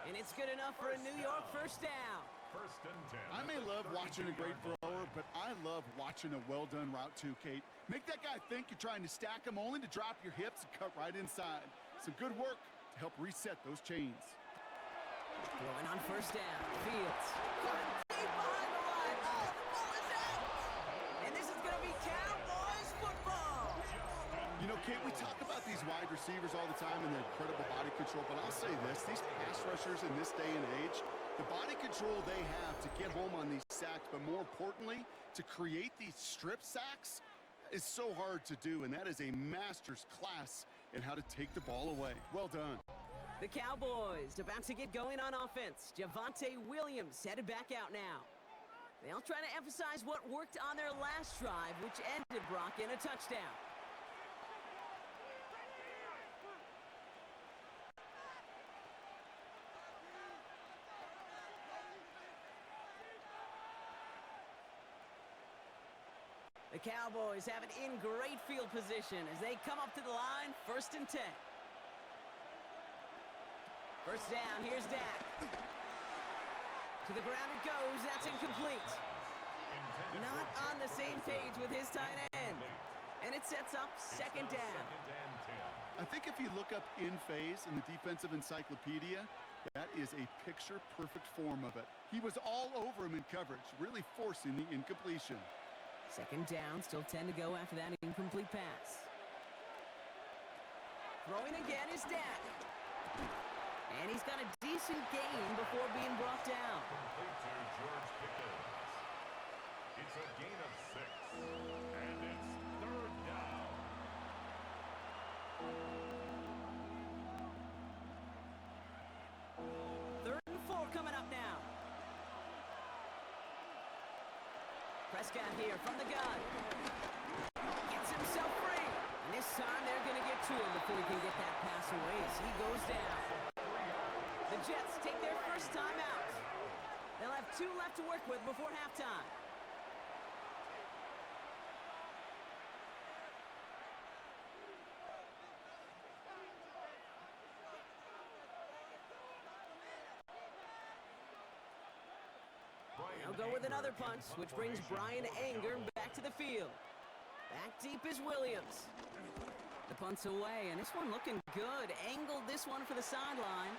And it's good enough for a New York 1st down. 1st and 10. I may love watching a great thrower, but I love watching a well-done route too, Kate. Make that guy think you're trying to stack him only to drop your hips and cut right inside. Some good work to help reset those chains. Throwing on 1st down. Fields. Deep behind the line. Oh, the ball is out. And this is going to be Cowboys football. You know, Kate, we talk about these wide receivers all the time and their incredible body control, but I'll say this, these pass rushers in this day and age, the body control they have to get home on these sacks, but more importantly, to create these strip sacks is so hard to do, and that is a master's class in how to take the ball away. Well done. The Cowboys about to get going on offense. Javonte Williams headed back out now. They'll try to emphasize what worked on their last drive, which ended Brock in a touchdown. The Cowboys have it in great field position as they come up to the line, 1st and 10. 1st down, here's Dak. To the ground it goes, that's incomplete. Not on the same page with his tight end. And it sets up 2nd down. I think if you look up in phase in the defensive encyclopedia, that is a picture-perfect form of it. He was all over him in coverage, really forcing the incompletion. 2nd down, still 10 to go after that incomplete pass. Throwing again is Dak. And he's got a decent gain before being brought down. Complete to George Pickens. It's a gain of 6. And it's 3rd down. 3rd and 4 coming up now. Prescott here from the gun. Gets himself free. And this time they're going to get to him before he can get that pass away as he goes down. The Jets take their 1st time out. They'll have 2 left to work with before halftime. They'll go with another punt, which brings Brian Anger back to the field. Back deep is Williams. The punt's away, and this one looking good. Angled this one for the sideline.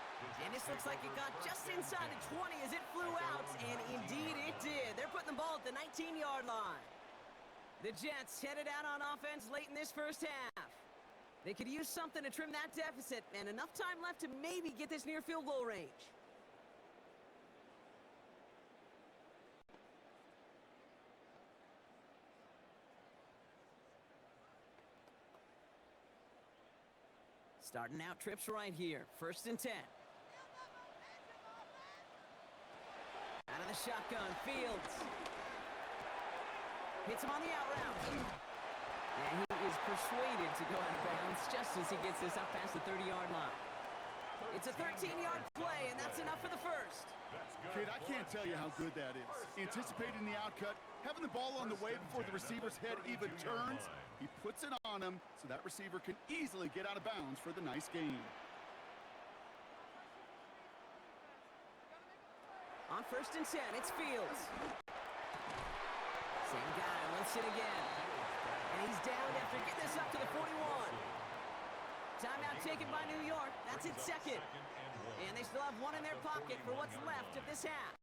And this looks like it got just inside the 20 as it flew out, and indeed it did. They're putting the ball at the 19-yard line. The Jets headed out on offense late in this 1st half. They could use something to trim that deficit, and enough time left to maybe get this near field goal range. Starting out trips right here. 1st and 10. Out of the shotgun, Fields. Hits him on the out route. And he is persuaded to go out of bounds just as he gets this up past the 30-yard line. It's a 13-yard play, and that's enough for the 1st. Kate, I can't tell you how good that is. Anticipating the outcut, having the ball on the way before the receiver's head even turns, he puts it on him so that receiver can easily get out of bounds for the nice gain. On 1st and 10, it's Fields. Same guy, Wilson again. And he's down after getting this up to the 41. Timeout taken by New York. That's its 2nd. And they still have 1 in their pocket for what's left of this half.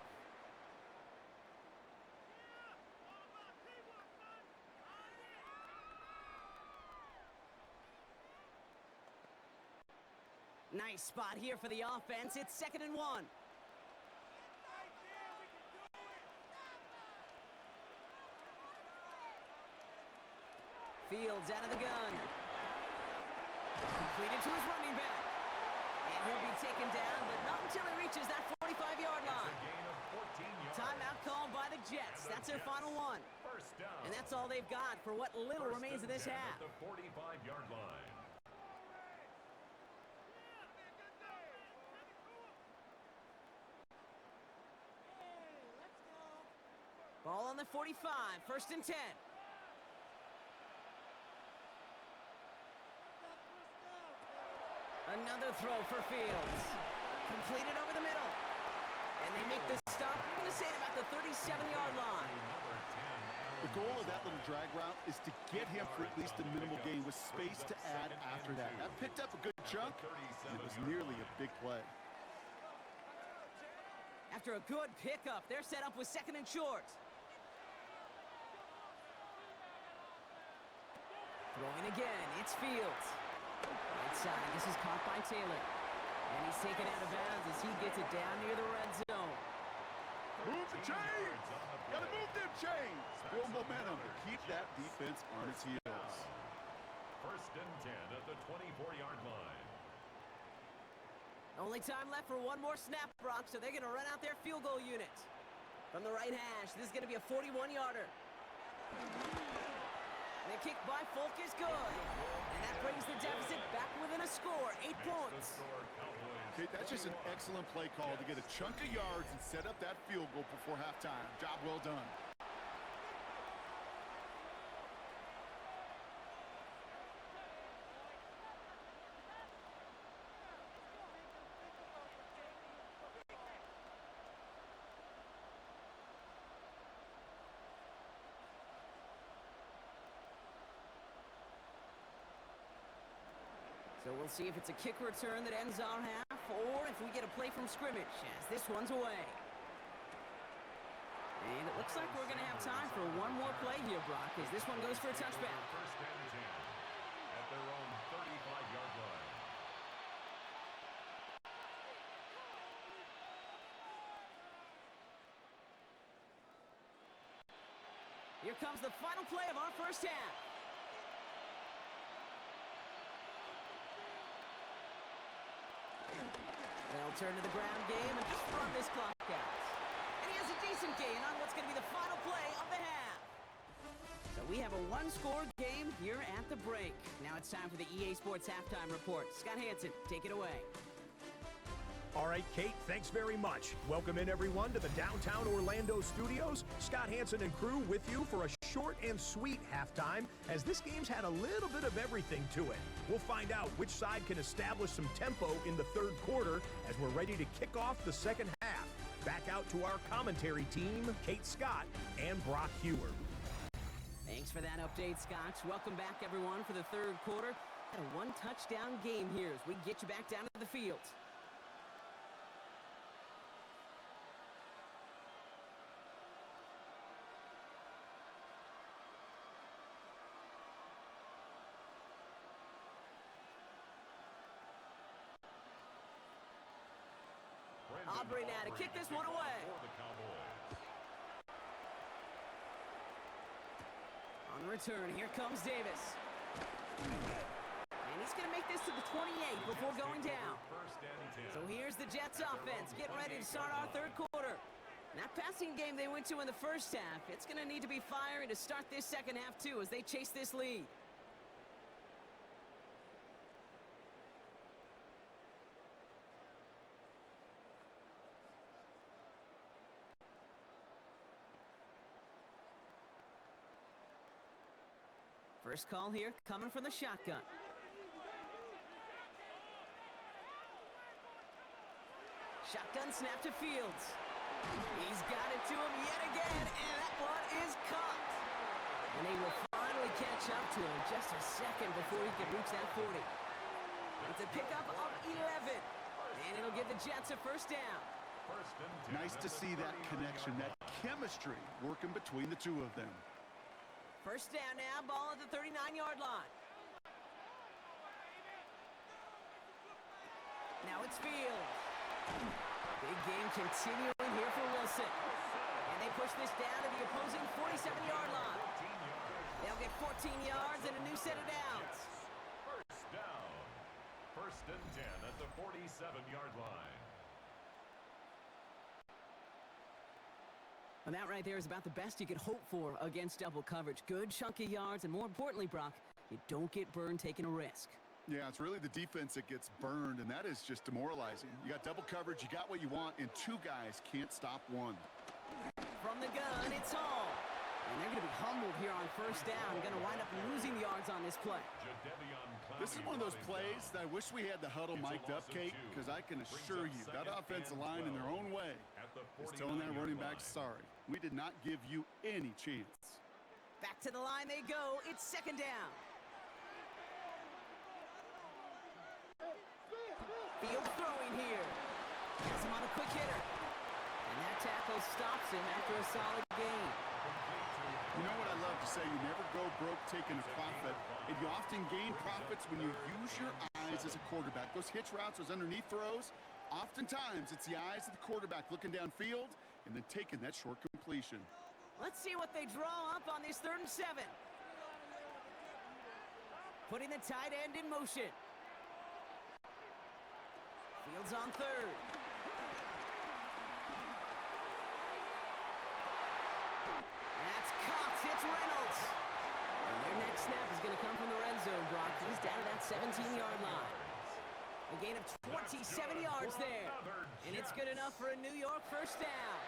Nice spot here for the offense. It's 2nd and 1. Fields out of the gun. Completed to his running back. And he'll be taken down, but not until he reaches that 45-yard line. Timeout called by the Jets. That's their final one. First down. And that's all they've got for what little First remains of and this 10 half. At the 45-yard line. Ball on the 45, first and 10. Another throw for Fields. Completed over the middle. And they make the stop. I'm going to say it about the 37-yard line. The goal of that little drag route is to get him for at least a minimal gain with space to add after that. That picked up a good chunk, and it was nearly a big play. After a good pickup, they're set up with second and short. Throwing again, it's Fields. Right side, this is caught by Taylor. And he's taken out of bounds as he gets it down near the red zone. Move the chains! Gotta move them chains! Build momentum to keep that defense on its heels. First and 10 at the 24-yard line. Only time left for one more snap, Brock, so they're going to run out their field goal unit. From the right hash, this is going to be a 41-yarder. The kick by Folk is good. And that brings the deficit back within a score, 8 points. Okay, that's just an excellent play call to get a chunk of yards and set up that field goal before halftime. Job well done. So we'll see if it's a kick return that ends our half, or if we get a play from scrimmage, as this one's away. And it looks like we're going to have time for one more play here, Brock, as this one goes for a touchback. First and 10 at their own 35-yard line. Here comes the final play of our first half. They'll turn to the ground game and just run this clock out. And he has a decent gain on what's going to be the final play of the half. So we have a one-score game here at the break. Now it's time for the EA Sports Halftime Report. Scott Hansen, take it away. All right, Kate, thanks very much. Welcome in, everyone, to the downtown Orlando studios. Scott Hansen and crew with you for a short and sweet halftime, as this game's had a little bit of everything to it. We'll find out which side can establish some tempo in the third quarter as we're ready to kick off the second half. Back out to our commentary team, Kate Scott and Brock Hewer. Thanks for that update, Scott. Welcome back, everyone, for the third quarter. Got a one-touchdown game here as we get you back down to the field. Aubrey now to kick this one away. On return, here comes Davis. And he's going to make this to the 28 before going down. So here's the Jets offense, getting ready to start our third quarter. That passing game they went to in the first half, it's going to need to be firing to start this second half too as they chase this lead. First call here, coming from the shotgun. Shotgun snap to Fields. He's got it to him yet again, and that one is caught. And they will finally catch up to him just a second before he can reach that 40. It's a pickup of 11, and it'll give the Jets a first down. Nice to see that connection, that chemistry working between the two of them. First down now, ball at the 39-yard line. Now it's Fields. Big game continuing here for Wilson. And they push this down to the opposing 47-yard line. They'll get 14 yards and a new set of downs. First down. First and 10 at the 47-yard line. Well, that right there is about the best you could hope for against double coverage. Good chunky yards, and more importantly, Brock, you don't get burned taking a risk. Yeah, it's really the defense that gets burned, and that is just demoralizing. You got double coverage, you got what you want, and two guys can't stop one. From the gun, it's all. And they're going to be humbled here on first down. Going to wind up losing yards on this play. This is one of those plays that I wish we had the huddle mic'd up, Kate, because I can assure you that offensive line in their own way is telling that running back, sorry, we did not give you any chance. Back to the line they go. It's second down. Field throwing here. Has him on a quick hitter. And that tackle stops him after a solid gain. You know what I love to say? You never go broke taking a profit, and you often gain profits when you use your eyes as a quarterback. Those hitch routes, those underneath throws, oftentimes it's the eyes of the quarterback looking downfield and then taking that short completion. Let's see what they draw up on this 3rd and 7. Putting the tight end in motion. Fields on 3rd. That's caught. It's Reynolds. And their next snap is going to come from the red zone, Brock. He's down to that 17-yard line. A gain of 27 yards there. And it's good enough for a New York first down.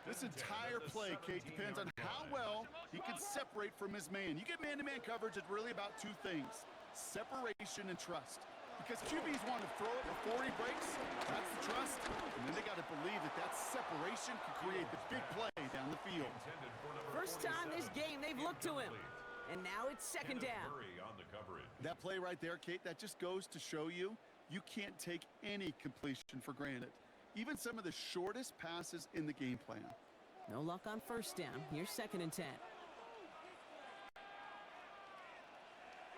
This entire play, Kate, depends on how well he can separate from his man. You get man-to-man coverage, it's really about two things: separation and trust. Because QBs want to throw it before he breaks, that's the trust. And then they got to believe that that separation could create the big play down the field. First time this game they've looked to him. And now it's second down. That play right there, Kate, that just goes to show you, you can't take any completion for granted. Even some of the shortest passes in the game plan. No luck on first down. Here's 2nd and 10.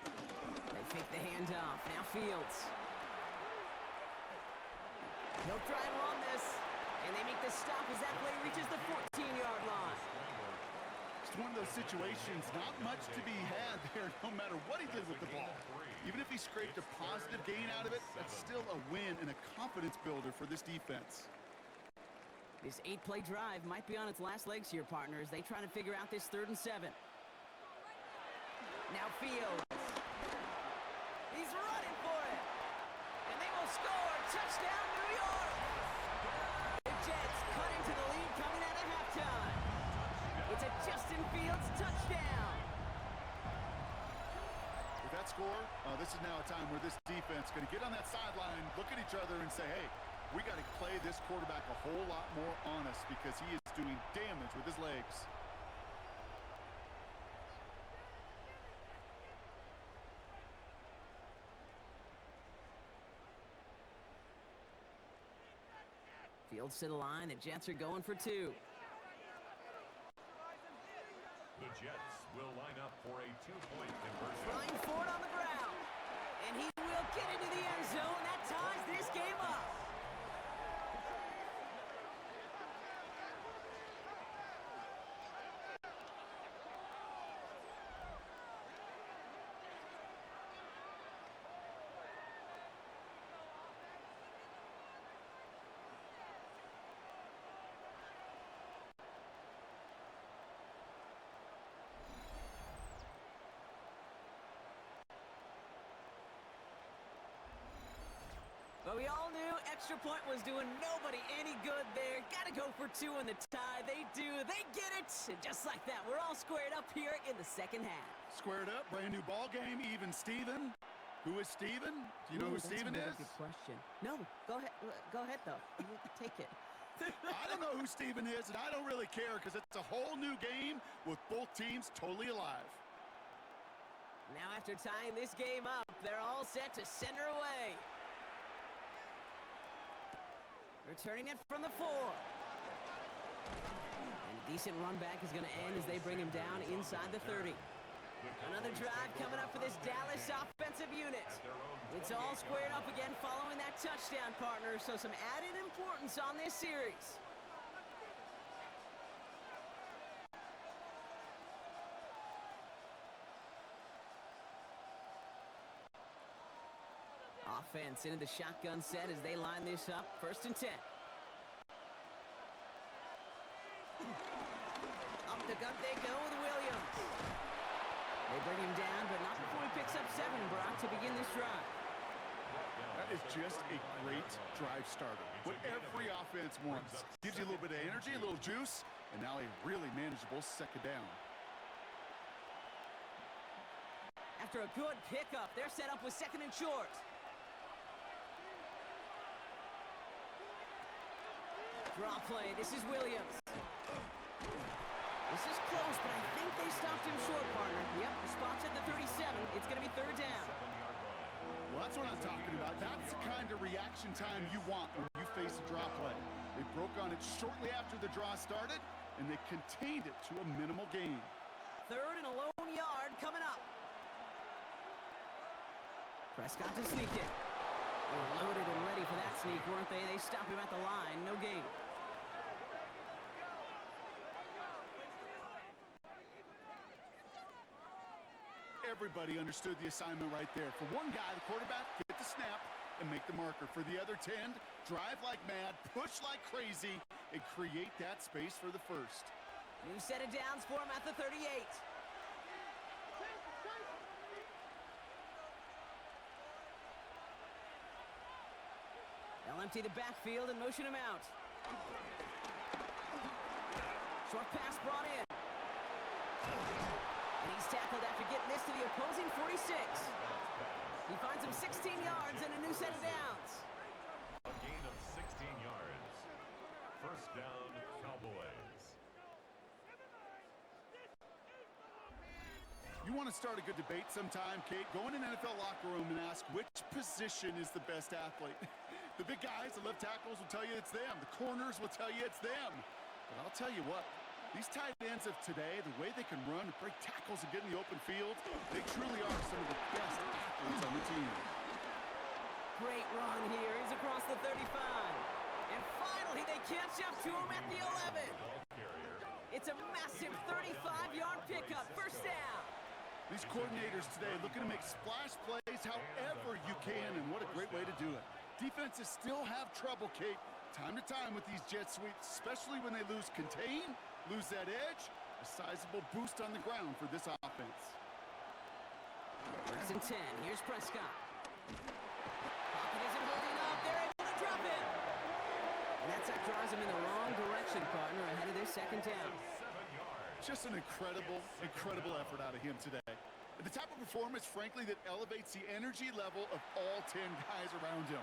They fake the handoff. Now Fields. He'll try and run this. And they make the stop as that play reaches the 14-yard line. It's one of those situations, not much to be had there no matter what he did with the ball. Even if he scraped a positive gain out of it, that's still a win and a confidence builder for this defense. This 8-play drive might be on its last legs here, partners. They try to figure out this 3rd and 7. Now Fields. He's running for it. And they will score. Touchdown, New York. The Jets cut into the lead coming out of halftime. It's a Justin Fields touchdown. With that score, this is now a time where this defense is going to get on that sideline, look at each other, and say, hey, we got to play this quarterback a whole lot more honest because he is doing damage with his legs. Fields to the line. The Jets are going for 2. The Jets will line up for a 2-point conversion. Trying for it on the ground. And he will get into the end zone. That ties this game up. But we all knew extra point was doing nobody any good there. Got to go for 2 in the tie. They do. They get it. And just like that, we're all squared up here in the second half. Squared up, brand new ball game, even Steven. Who is Steven? Do you know who Steven is? That's a good question. No, go ahead. Go ahead, though. Take it. I don't know who Steven is, and I don't really care because it's a whole new game with both teams totally alive. Now after tying this game up, they're all set to send her away. Returning it from the 4. And a decent run back is going to end as they bring him down inside the 30. Another drive coming up for this Dallas offensive unit. It's all squared up again following that touchdown, partner, so some added importance on this series. Offense into the shotgun set as they line this up. 1st and 10. 7, Brock, to begin this drive. That is just a great drive starter. What every offense wants. Gives you a little bit of energy, a little juice, and now a really manageable second down. After a good pickup, they're set up with 2nd and short. Draw play. This is Williams. This is close, but I think they stopped him short, partner. Yep, the spot's at the 37. It's going to be 3rd down. Well, that's what I'm talking about. That's the kind of reaction time you want when you face a draw play. They broke on it shortly after the draw started, and they contained it to a minimal gain. 3rd and a lone yard coming up. Prescott to sneak it. They were loaded and ready for that sneak, weren't they? They stop him at the line. No gain. Everybody understood the assignment right there. For one guy, the quarterback, get the snap and make the marker. For the other 10, drive like mad, push like crazy, and create that space for the first. New set of downs for him at the 38. They'll empty the backfield and motion him out. Short pass brought in. And he's tackled after getting this to the opposing 46. He finds him 16 yards and a new set of downs. A gain of 16 yards. First down, Cowboys. You want to start a good debate sometime, Kate? Go in an NFL locker room and ask which position is the best athlete. The big guys, the left tackles will tell you it's them. The corners will tell you it's them. But I'll tell you what, these tight ends of today, the way they can run, break tackles, and get in the open field, they truly are some of the best athletes on the team. Great run here. He's across the 35. And finally, they catch up to him at the 11. It's a massive 35-yard pickup. First down. These coordinators today looking to make splash plays however you can, and what a great way to do it. Defenses still have trouble, Kate, time to time with these jet sweeps, especially when they lose contain, lose that edge, a sizable boost on the ground for this offense. 1st and 10. Here's Prescott. Pocket isn't holding up. They're able to drop him. And that sack draws him in the wrong direction, partner, ahead of this 2nd down. Just an incredible, incredible effort out of him today. And the type of performance, frankly, that elevates the energy level of all 10 guys around him.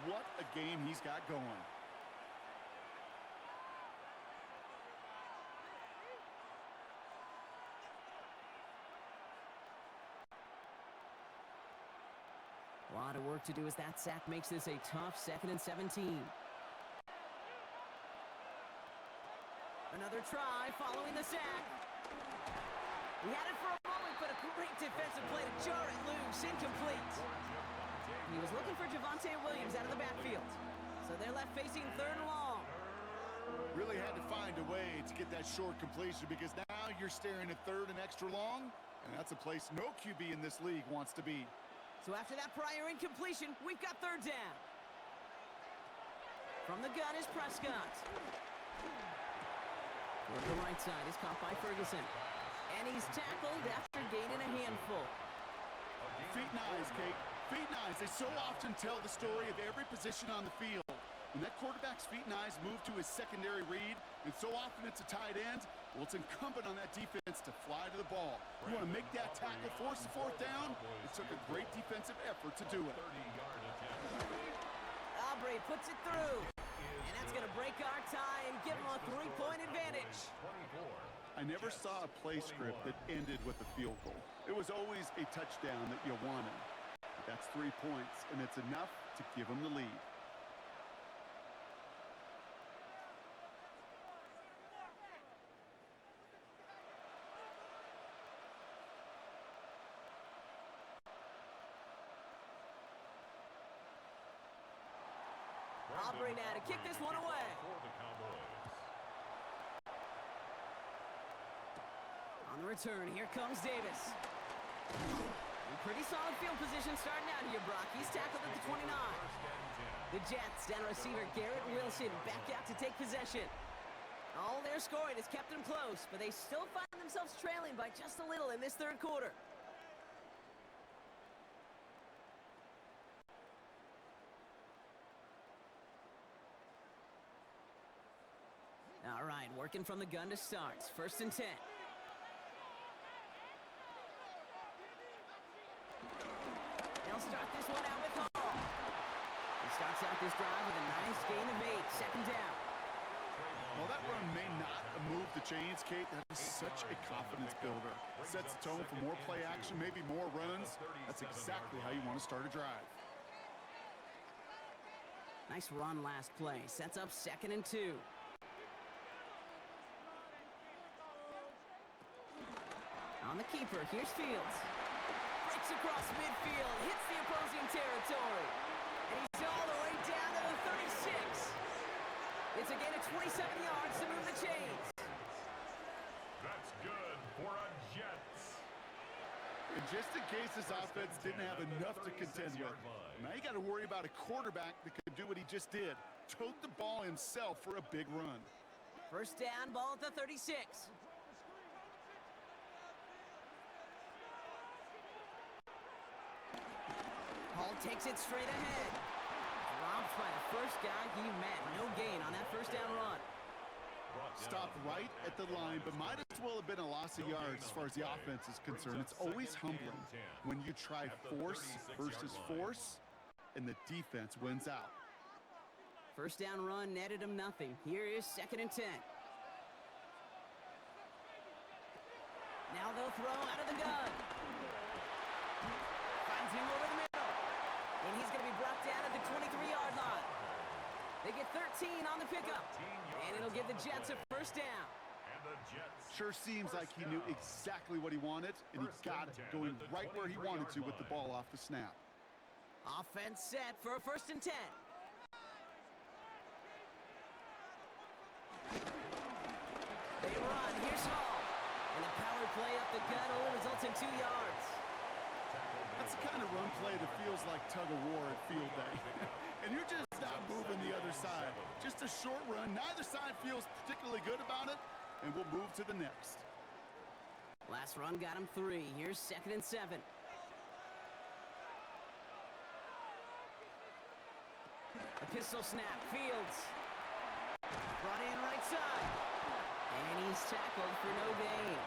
What a game he's got going. A lot of work to do as that sack makes this a tough 2nd and 17. Another try following the sack. He had it for a moment, but a great defensive play to jar it loose. Incomplete. He was looking for Javonte Williams out of the backfield. So they're left facing 3rd and long. Really had to find a way to get that short completion because now you're staring at 3rd and extra long, and that's a place no QB in this league wants to be. So after that prior incompletion, we've got 3rd down. From the gun is Prescott. Toward the right side is caught by Ferguson. And he's tackled after gaining a handful. Feet and eyes, Kate. Feet and eyes. They so often tell the story of every position on the field. When that quarterback's feet and eyes move to his secondary read, and so often it's a tight end, well, it's incumbent on that defense to fly to the ball. You want to make that tackle, force the 4th down. It took a great defensive effort to do it. Aubrey puts it through. And that's going to break our tie and give him a 3-point advantage. I never saw a play script that ended with a field goal. It was always a touchdown that you wanted. But that's 3 points, and it's enough to give them the lead. Aubrey now to kick this one away. On the return, here comes Davis. In pretty solid field position starting out here, Brock. He's tackled at the 29. The Jets down receiver Garrett Wilson back out to take possession. All their scoring has kept them close, but they still find themselves trailing by just a little in this 3rd quarter. Working from the gun to start. 1st and 10. They'll start this one out with Hall. He starts out this drive with a nice gain of 8. 2nd down. Well, that run may not move the chains, Kate. That is such a confidence builder. Sets the tone for more play action, maybe more runs. That's exactly how you want to start a drive. Nice run last play. Sets up 2nd and 2. On the keeper, here's Fields. Breaks across midfield, hits the opposing territory. And he's all the way down to the 36. It's a gain of 27 yards to move the chains. That's good for a Jets. And just in case his offense didn't have enough to contend with, now you got to worry about a quarterback that could do what he just did. Tote the ball himself for a big run. 1st down, ball at the 36. Hall takes it straight ahead. Dropped by the first guy he met. No gain on that 1st down run. Stopped right at the line, but might as well have been a loss of yards as far as the offense is concerned. It's always humbling when you try force versus force, and the defense wins out. 1st down run netted him nothing. Here is 2nd and 10. Now they'll throw out of the gun. Finds him over the middle. And he's going to be brought down at the 23-yard line. They get 13 on the pickup. And it'll give the Jets a 1st down. Sure seems like he knew exactly what he wanted, and he got it, going right where he wanted to with the ball off the snap. Offense set for a 1st and 10. They run. Here's Hall. And a power play up the gut only results in 2 yards. That's the kind of run play that feels like tug-of-war at field day. And you're just not moving the other side. Just a short run. Neither side feels particularly good about it, and we'll move to the next. Last run got him 3. Here's 2nd and 7. A pistol snap. Fields. Brought in right side. And he's tackled for no gain.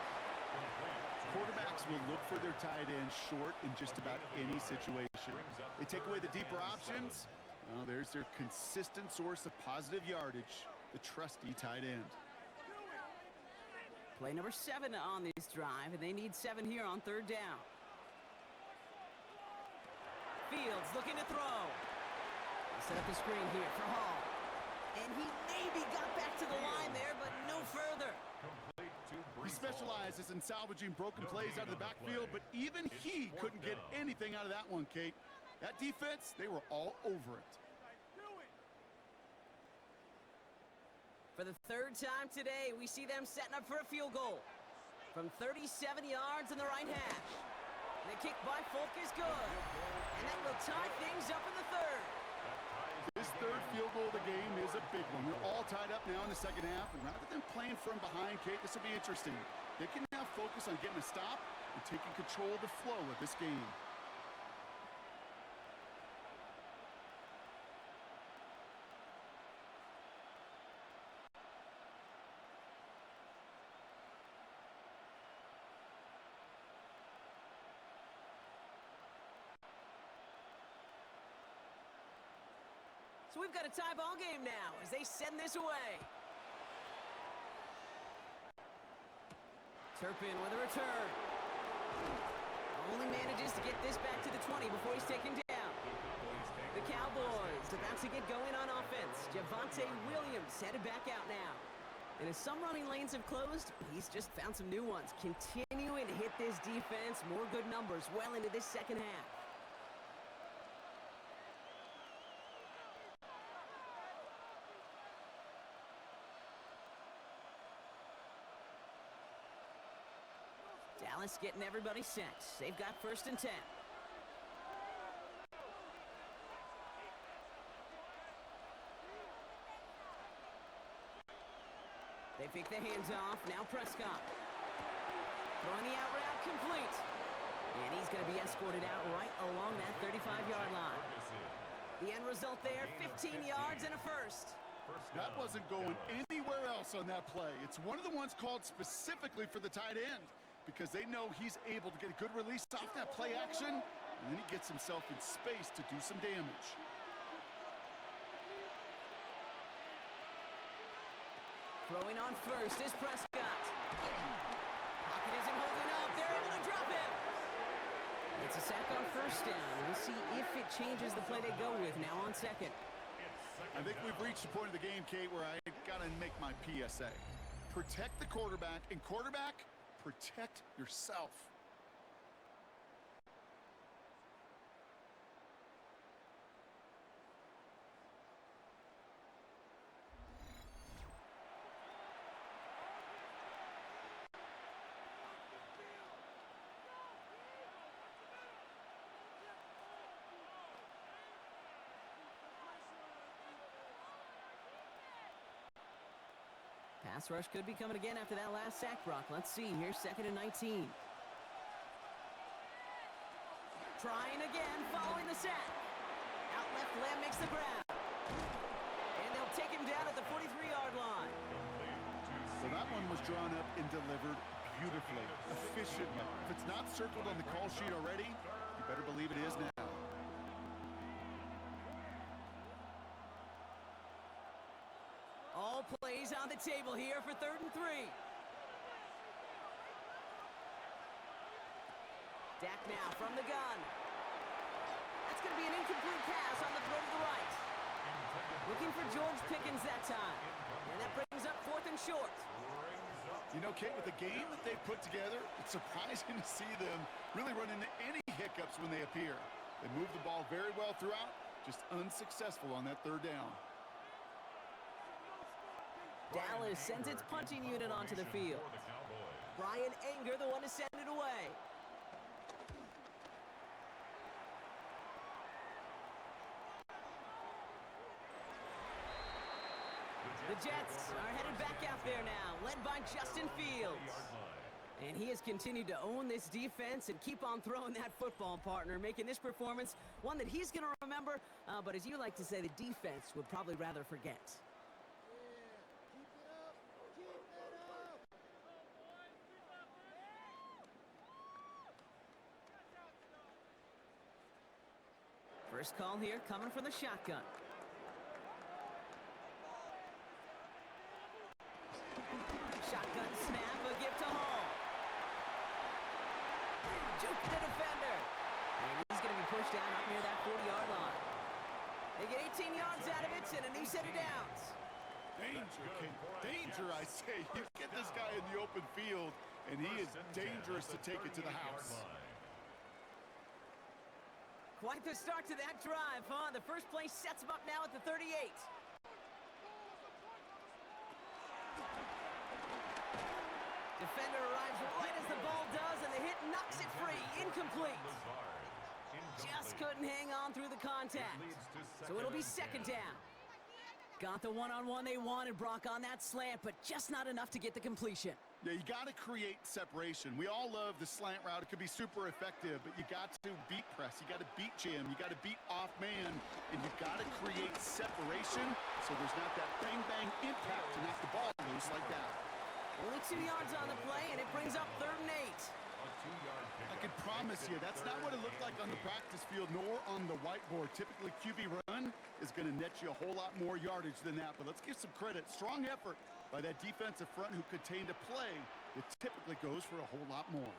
Quarterbacks will look for their tight end short in just about any situation. They take away the deeper options. Well, there's their consistent source of positive yardage, the trusty tight end. Play number 7 on this drive, and they need 7 here on 3rd down. Fields looking to throw. They set up the screen here for Hall. And he maybe got back to the line there, but no further. He specializes in salvaging broken plays out of the backfield, but even he couldn't get anything out of that one, Kate. That defense, they were all over it. For the 3rd time today, we see them setting up for a field goal. From 37 yards in the right hash. The kick by Folk is good. And that will tie things up in the 3rd. This 3rd field goal of the game is a big one. They're all tied up now in the 2nd half, and rather than playing from behind, Kate, this will be interesting. They can now focus on getting a stop and taking control of the flow of this game. So we've got a tie ball game now as they send this away. Turpin with a return. Only manages to get this back to the 20 before he's taken down. The Cowboys about to get going on offense. Javonte Williams headed back out now. And as some running lanes have closed, he's just found some new ones. Continuing to hit this defense. More good numbers well into this 2nd half. Dallas getting everybody set. They've got 1st and 10. They pick the hands off. Now Prescott. Throwing the out route complete. And he's going to be escorted out right along that 35-yard line. The end result there, 15 yards and a 1st. That wasn't going anywhere else on that play. It's one of the ones called specifically for the tight end because they know he's able to get a good release off that play action, and then he gets himself in space to do some damage. Throwing on first is Prescott. Pocket isn't holding up. They're able to drop him. It's a sack on first down. We'll see if it changes the play they go with now on second. I think we've reached the point of the game, Kate, where I got to make my PSA. Protect the quarterback, and quarterback, protect yourself. Pass rush could be coming again after that last sack, Brock. Let's see. Here's 2nd and 19. Trying again, following the sack. Out left, Lamb makes the grab. And they'll take him down at the 43-yard line. So that one was drawn up and delivered beautifully, efficiently. If it's not circled on the call sheet already, you better believe it is now. All plays on the table here for 3rd and 3. Dak now from the gun. That's going to be an incomplete pass on the throw to the right. Looking for George Pickens that time. And that brings up 4th and short. You know, Kate, with the game that they put together, it's surprising to see them really run into any hiccups when they appear. They move the ball very well throughout, just unsuccessful on that 3rd down. Dallas sends its punting unit onto the field. Brian Anger, the one to send it away. The Jets are headed back out there now, led by Justin Fields. And he has continued to own this defense and keep on throwing that football, partner, making this performance one that he's going to remember, but as you like to say, the defense would probably rather forget. First call here coming from the shotgun. Shotgun snap, a gift to Hall. Juke the defender. And he's going to be pushed down up near that 40-yard line. They get 18 yards out of it and a new set of downs. Danger, King. Danger, I say. You get this guy in the open field, and he is dangerous to take it to the house. Quite the start to that drive, huh? The first play sets him up now at the 38. Defender arrives right as the ball does, and the hit knocks it free. Incomplete. Just couldn't hang on through the contact. So it'll be 2nd down. Got the one-on-one they wanted, Brock, on that slant, but just not enough to get the completion. Yeah, you got to create separation. We all love the slant route. It could be super effective, but you got to beat press. You got to beat jam. You got to beat off man, and you got to create separation so there's not that bang-bang impact to knock the ball loose like that. Only 2 yards on the play, and it brings up 3rd and 8. I can promise you that's not what it looked like on the practice field nor on the whiteboard. Typically, QB run is going to net you a whole lot more yardage than that, but let's give some credit. Strong effort by that defensive front who contained a play that typically goes for a whole lot more.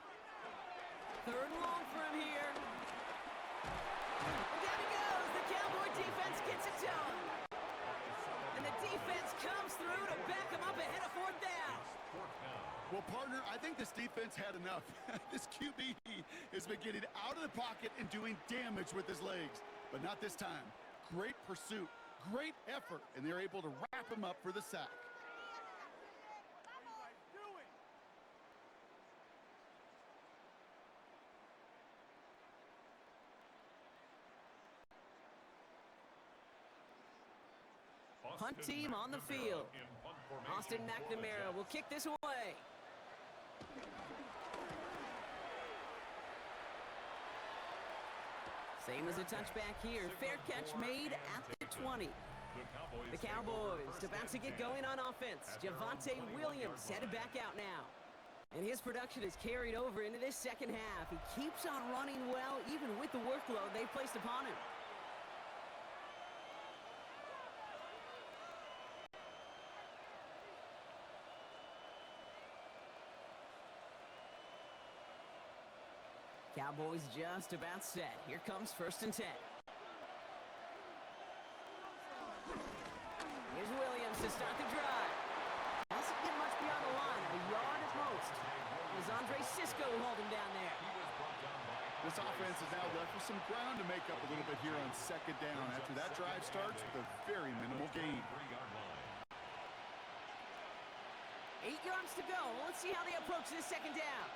3rd and long for him here. And down he goes. The Cowboy defense gets it to him. And the defense comes through to back him up ahead of 4th down. Well, partner, I think this defense had enough. This QB has been getting out of the pocket and doing damage with his legs, but not this time. Great pursuit, great effort, and they're able to wrap him up for the sack. Punt team on the field. Austin McNamara will kick this away. Same as a touchback here. Fair catch made at the 20. The Cowboys about to get going on offense. Javonte Williams headed back out now. And his production is carried over into this second half. He keeps on running well, even with the workload they've placed upon him. Cowboys just about set. Here comes 1st and 10. Here's Williams to start the drive. Doesn't get much beyond the line, a yard at most. As Andre Cisco hold him down there. This offense is now left with some ground to make up a little bit here on 2nd down after that drive starts with a very minimal gain. 8 yards to go. Let's see how they approach this 2nd down.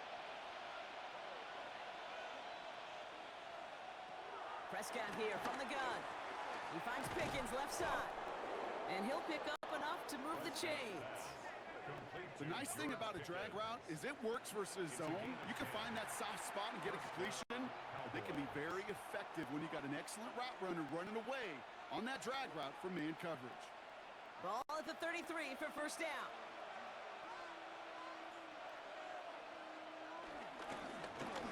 Prescott here from the gun. He finds Pickens left side. And he'll pick up enough to move the chains. The nice thing about a drag route is it works versus zone. You can find that soft spot and get a completion, but they can be very effective when you got an excellent route runner running away on that drag route from man coverage. Ball at the 33 for 1st down.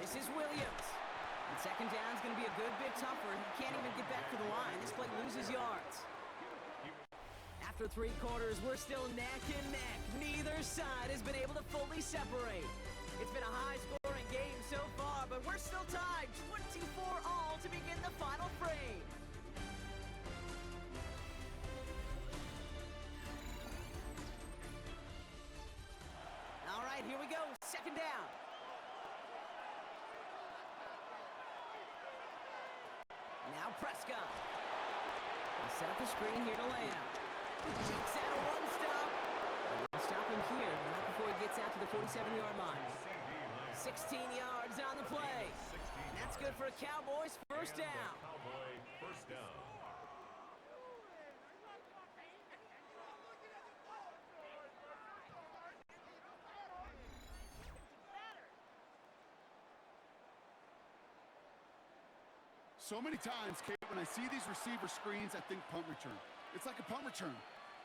This is Williams. And 2nd down is going to be a good bit tougher. He can't even get back to the line. This play loses yards. After 3 quarters, we're still neck and neck. Neither side has been able to fully separate. It's been a high-scoring game so far, but we're still tied. 24-all to begin the final frame. All right, here we go. 2nd down. Now Prescott. They set up the screen here to Lamb. Takes out a 1-stop. They'll stop him here, but not before he gets out to the 47-yard line. 16 yards on the play. And that's good for a Cowboys 1st down. So many times, Kate, when I see these receiver screens, I think punt return. It's like a punt return.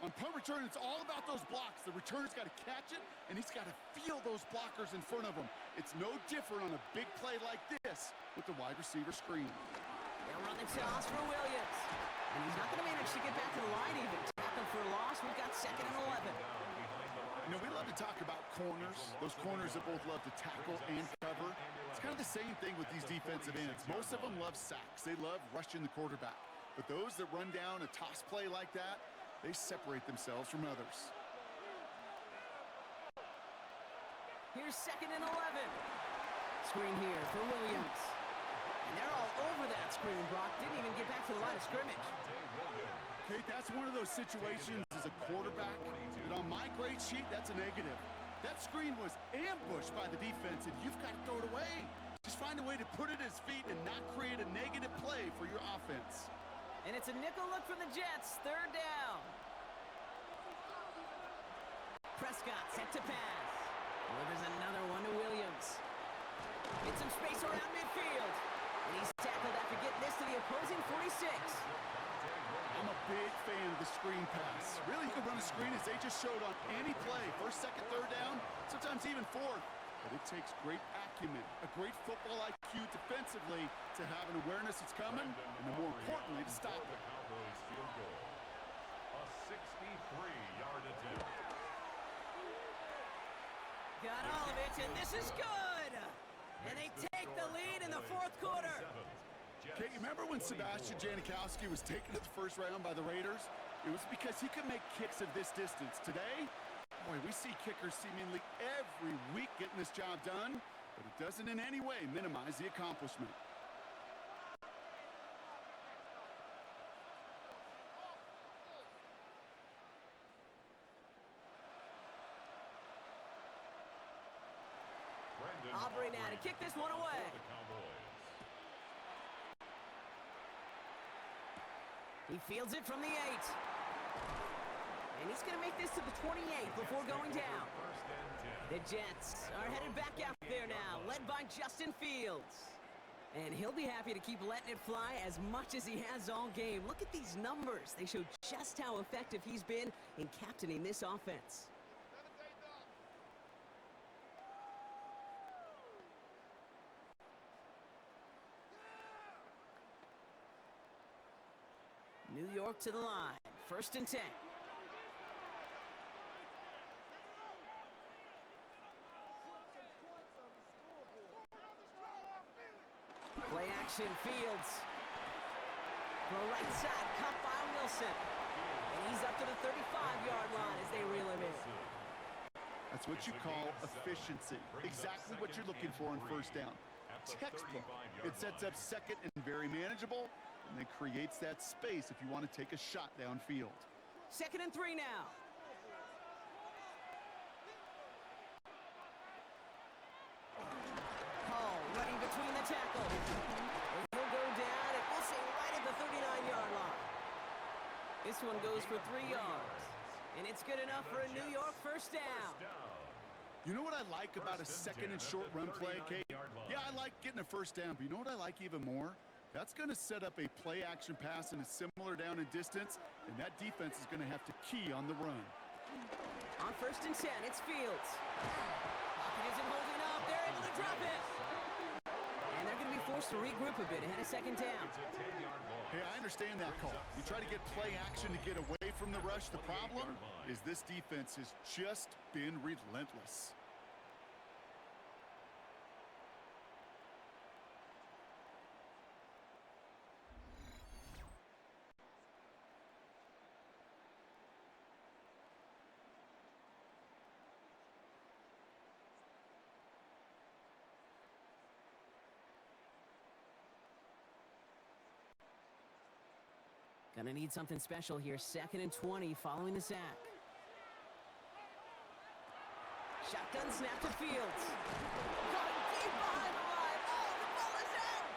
On punt return, it's all about those blocks. The returner's got to catch it, and he's got to feel those blockers in front of him. It's no different on a big play like this with the wide receiver screen. They'll run the toss for Williams. And he's not going to manage to get back to the line even. Tackle for a loss. We've got 2nd and 11. You know, we love to talk about corners, those corners that both love to tackle and cover. It's kind of the same thing with these defensive ends. Most of them love sacks. They love rushing the quarterback. But those that run down a toss play like that, they separate themselves from others. Here's 2nd and 11. Screen here for Williams. And they're all over that screen. Brock didn't even get back to the line of scrimmage. Kate, that's one of those situations as a quarterback that on my grade sheet, that's a negative. That screen was ambushed by the defense, and you've got to throw it away. Just find a way to put it at his feet and not create a negative play for your offense. And it's a nickel look for the Jets. 3rd down. Prescott set to pass. Delivers another one to Williams. Gets some space around midfield. And he's tackled after getting this to the opposing 46. I'm a big fan of the screen pass. Really, you can run a screen as they just showed on any play. 1st, 2nd, 3rd down, sometimes even 4th. But it takes great acumen, a great football IQ defensively to have an awareness it's coming, and more importantly, to stop it. Cowboys field goal. A 63-yard attempt. Got all of it, and this is good. And they take the lead in the 4th quarter. Okay, you remember when Sebastian Janikowski was taken to the 1st round by the Raiders? It was because he could make kicks of this distance. Today, boy, we see kickers seemingly every week getting this job done, but it doesn't in any way minimize the accomplishment. Aubrey now to kick this one away. He fields it from the 8. And he's going to make this to the 28 before going down. The Jets are headed back out there now, led by Justin Fields. And he'll be happy to keep letting it fly as much as he has all game. Look at these numbers. They show just how effective he's been in captaining this offense. New York to the line. 1st and 10. Play action, Fields. For a right side, caught by Wilson. And he's up to the 35-yard line as they reel him in. That's what you call efficiency. Exactly what you're looking for in 1st down. Textbook. It sets up 2nd and very manageable, and then creates that space if you want to take a shot downfield. 2nd and 3 now. Hall running between the tackles. And he'll go down, and we'll say right at the 39-yard line. This one goes for 3 yards. And it's good enough for a New York 1st down. You know what I like about a 2nd and short run play, Kate? Yeah, I like getting a 1st down, but you know what I like even more? That's going to set up a play-action pass in a similar down and distance, and that defense is going to have to key on the run. On 1st and 10, it's Fields. Pocket isn't holding up. They're able to drop it. And they're going to be forced to regroup a bit ahead of 2nd down. Hey, I understand that call. You try to get play action to get away from the rush. The problem is this defense has just been relentless. Gonna need something special here. 2nd and 20 following the sack. Shotgun snap to Fields. Going deep behind the line. Oh, the ball is out!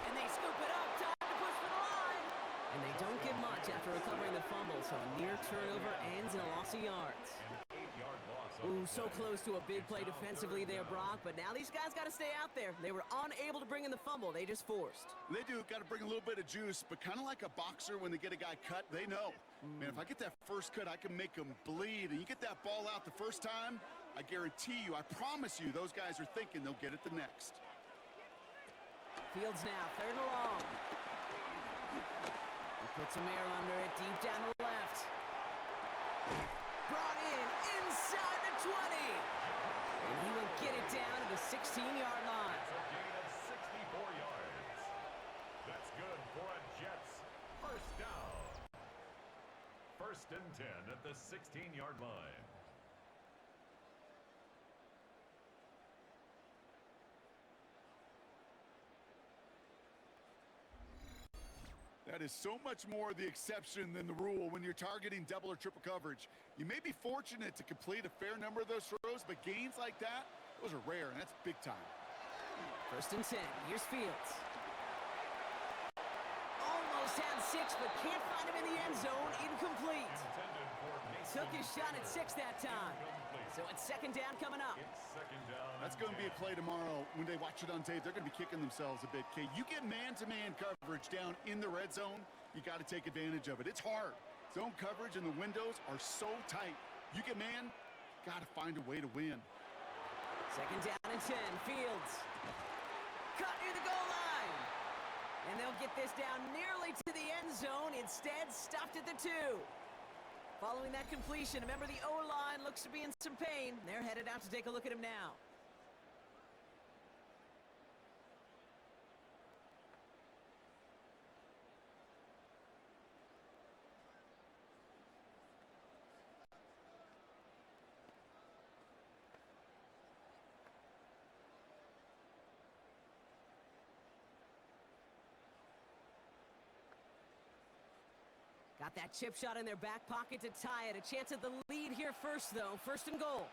And they scoop it up. Time to push for the line. And they don't get much after recovering the fumble, so a near turnover ends in a loss of yards. Ooh, so close to a big play defensively there, Brock, but now these guys got to stay out there. They were unable to bring in the fumble. They just forced. They do. Got to bring a little bit of juice, but kind of like a boxer when they get a guy cut, they know. Man, if I get that first cut, I can make them bleed. And you get that ball out the first time, I guarantee you, I promise you, those guys are thinking they'll get it the next. Fields now, 3rd and long. He puts some air under it, deep down the left. Brought in inside the 20. And he will get it down to the 16-yard line. It's a gain of 64 yards. That's good for a Jets 1st down. 1st and 10 at the 16-yard line. That is so much more the exception than the rule when you're targeting double or triple coverage. You may be fortunate to complete a fair number of those throws, but gains like that, those are rare, and that's big time. 1st and 10. Here's Fields. Almost had 6, but can't find him in the end zone. Incomplete. Took his shot at 6 that time. So it's 2nd down coming up. That's going to be a play tomorrow. When they watch it on tape, they're going to be kicking themselves a bit. Okay, you get man-to-man coverage down in the red zone, you got to take advantage of it. It's hard. Zone coverage and the windows are so tight. You get man, got to find a way to win. 2nd down and 10. Fields. Cut near the goal line. And they'll get this down nearly to the end zone. Instead, stuffed at the 2. Following that completion, remember the O-line looks to be in some pain. They're headed out to take a look at him now. Got that chip shot in their back pocket to tie it. A chance at the lead here first, though. 1st and goal.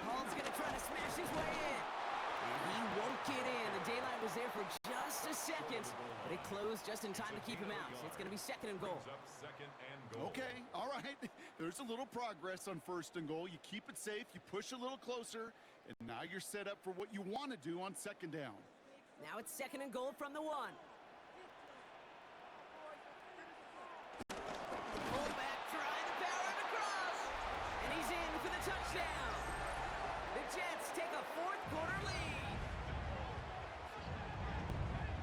Hall's going to try to smash his way in. And he won't get in. The daylight was there for just Lost a second, but it closed just in time to keep him out. It's going to be second and goal. Brings up second and goal. Okay, all right. There's a little progress on first and goal. You keep it safe, you push a little closer, and now you're set up for what you want to do on second down. Now it's second and goal from the 1. Fullback trying the power across, and he's in for the touchdown. The Jets take a fourth quarter lead.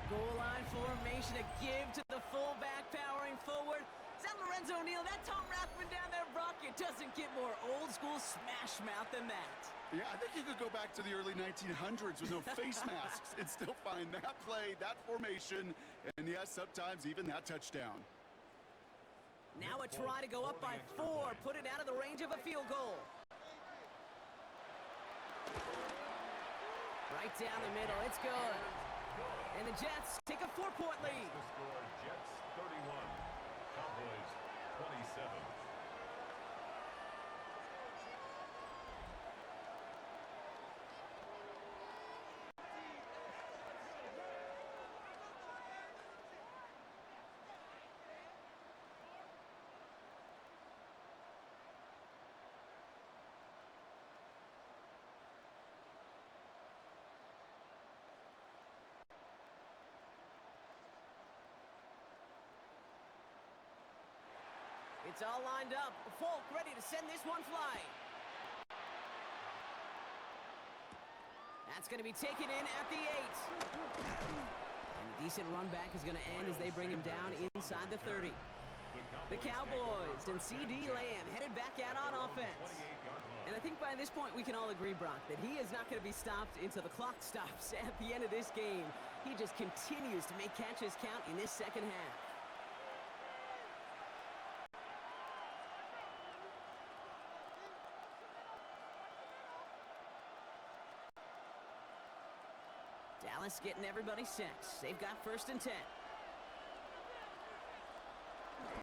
Goal line formation, a give to the fullback powering forward. Is that Lorenzo Neal? That Tom Rathman down there, Brock? It doesn't get more old school smash mouth than that. Yeah, I think you could go back to the early 1900s with no face masks and still find that play, that formation, and yes, sometimes even that touchdown. Now a try to go up by 4, put it out of the range of a field goal. Right down the middle, it's good. And the Jets take a 4-point lead. The score, Jets 31, Cowboys 27. It's all lined up. Folk ready to send this one flying. That's going to be taken in at the 8. And a decent run back is going to end as they bring him down inside the 30. The Cowboys and C.D. Lamb headed back out on offense. And I think by this point we can all agree, Brock, that he is not going to be stopped until the clock stops at the end of this game. He just continues to make catches count in this second half. Dallas getting everybody set. They've got first and 10.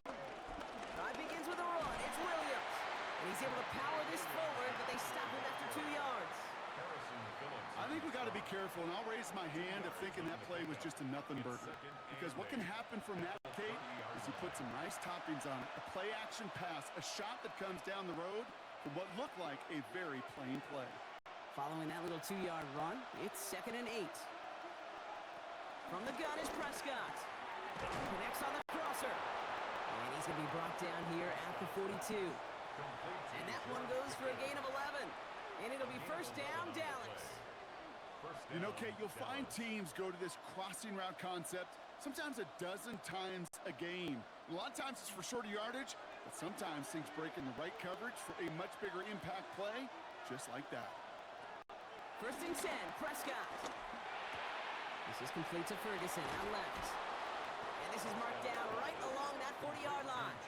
Drive begins with a run. It's Williams. And he's able to power this forward, but they stop him after 2 yards. I think we got to be careful, and I'll raise my hand of thinking that play was just a nothing burger. Because what can happen from that, Kate, is he put some nice toppings on it. A play-action pass, a shot that comes down the road for what looked like a very plain play. Following that little 2-yard run, it's second and 8. From the gun is Prescott. Connects on the crosser. And he's going to be brought down here at the 42. And that one goes for a gain of 11. And it'll be first down, Dallas. You know, Kate, you'll find teams go to this crossing route concept sometimes a dozen times a game. A lot of times it's for shorter yardage, but sometimes things break in the right coverage for a much bigger impact play, just like that. First and 10, Prescott. This is complete to Ferguson on left. And this is marked down right along that 40-yard line.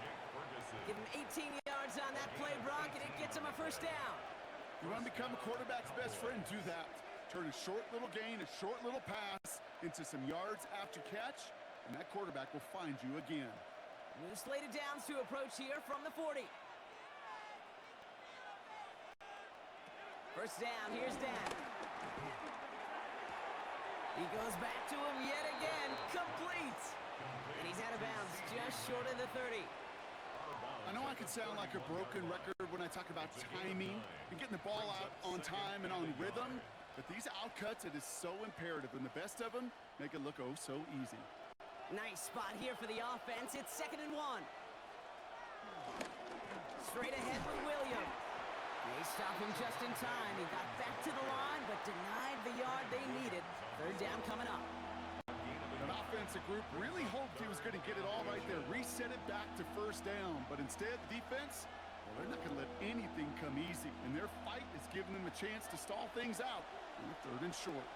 Give him 18 yards on that play, Brock, and it gets him a first down. You want to become a quarterback's best friend, do that. Turn a short little gain, a short little pass into some yards after catch, and that quarterback will find you again. New slated downs to approach here from the 40. First down, here's Dan. He goes back to him yet again, complete. And he's out of bounds, just short of the 30. I know I can sound like a broken record when I talk about timing and getting the ball out on time and on rhythm, but these outcuts, it is so imperative, and the best of them make it look oh so easy. Nice spot here for the offense. It's second and 1. Straight ahead with Williams. They stop him just in time. He got back to the line, but denied the yard they needed. Third down coming up. That offensive group really hoped he was going to get it all right there, reset it back to first down, but instead the defense, well, they're not going to let anything come easy, and their fight is giving them a chance to stall things out on the third and short.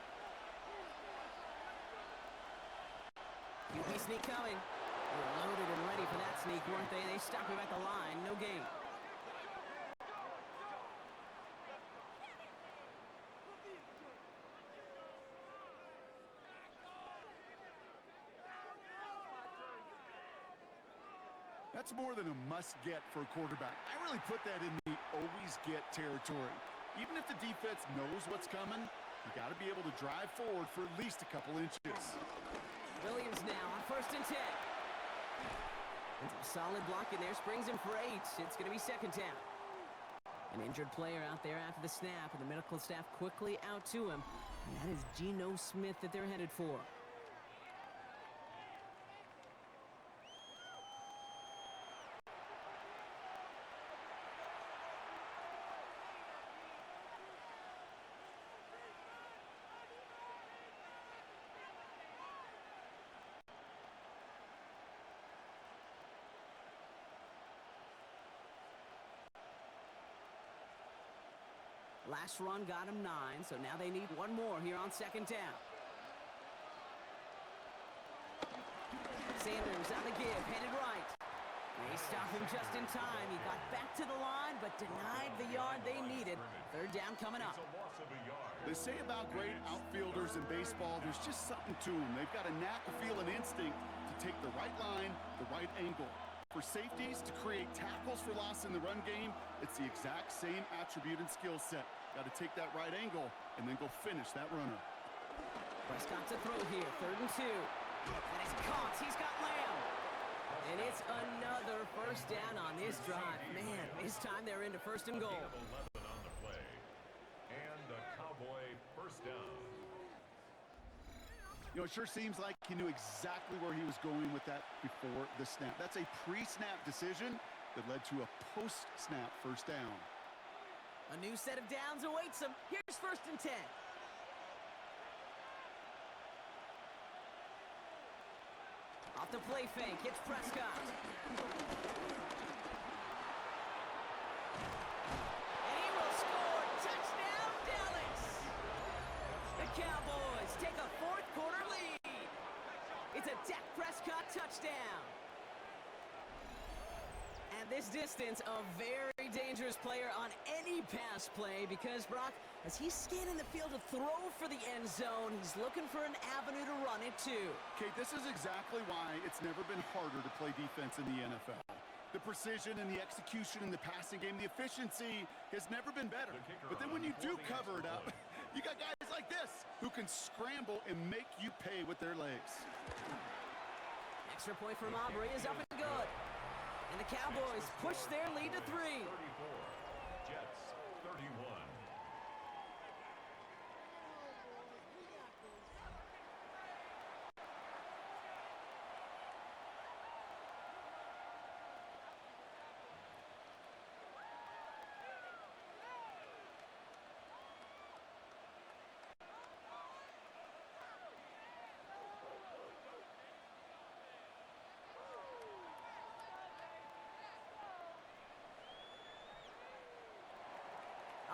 QB sneak coming. They were loaded and ready for that sneak, weren't they? They stop him at the line. No gain. That's more than a must-get for a quarterback. I really put that in the always-get territory. Even if the defense knows what's coming, you got to be able to drive forward for at least a couple inches. Williams now on 1st and 10. And a solid block in there, springs him for 8. It's going to be 2nd down. An injured player out there after the snap, and the medical staff quickly out to him. And that is Geno Smith that they're headed for. Last run got him 9, so now they need one more here on 2nd down. Sanders on the give, headed right. They stop him just in time. He got back to the line, but denied the yard they needed. 3rd down coming up. They say about great outfielders in baseball, there's just something to them. They've got a knack, a feel, an instinct to take the right line, the right angle. For safeties to create tackles for loss in the run game, it's the exact same attribute and skill set. Got to take that right angle and then go finish that runner. Prescott to throw here, 3rd and 2. And it's caught. He's got Lamb. And it's another 1st down on this drive. Man, this time they're into 1st and goal. 11 on the play. And a Cowboy 1st down. You know, it sure seems like he knew exactly where he was going with that before the snap. That's a pre-snap decision that led to a post-snap 1st down. A new set of downs awaits him. Here's 1st and 10. Off the play fake, it's Prescott. And he will score. Touchdown, Dallas! The Cowboys take a 4th quarter lead. It's a Dak Prescott touchdown. At this distance, a very dangerous player on any pass play because, Brock, as he's scanning the field to throw for the end zone, he's looking for an avenue to run it to. Kate, this is exactly why it's never been harder to play defense in the NFL. The precision and the execution in the passing game, the efficiency has never been better. But then when you do cover it up, you got guys like this who can scramble and make you pay with their legs. Extra point from Aubrey is up and good. And the Cowboys push their lead to 3. 34. Jets 31.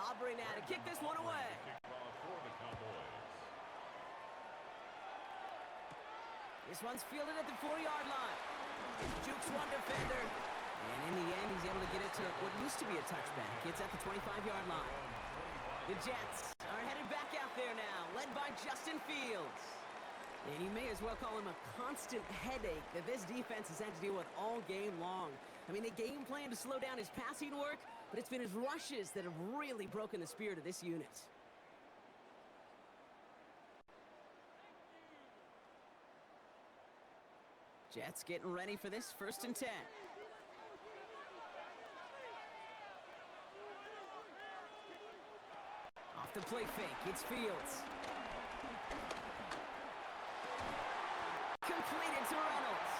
Aubrey now to kick this one away. Kickoff for the Cowboys. This one's fielded at the 4-yard line. It jukes one defender. And in the end, he's able to get it to what used to be a touchback. It's at the 25-yard line. The Jets are headed back out there now, led by Justin Fields. And you may as well call him a constant headache that this defense has had to deal with all game long. I mean, they game plan to slow down his passing work, but it's been his rushes that have really broken the spirit of this unit. Jets getting ready for this 1st and 10. Off the play fake, it's Fields. Completed to Reynolds.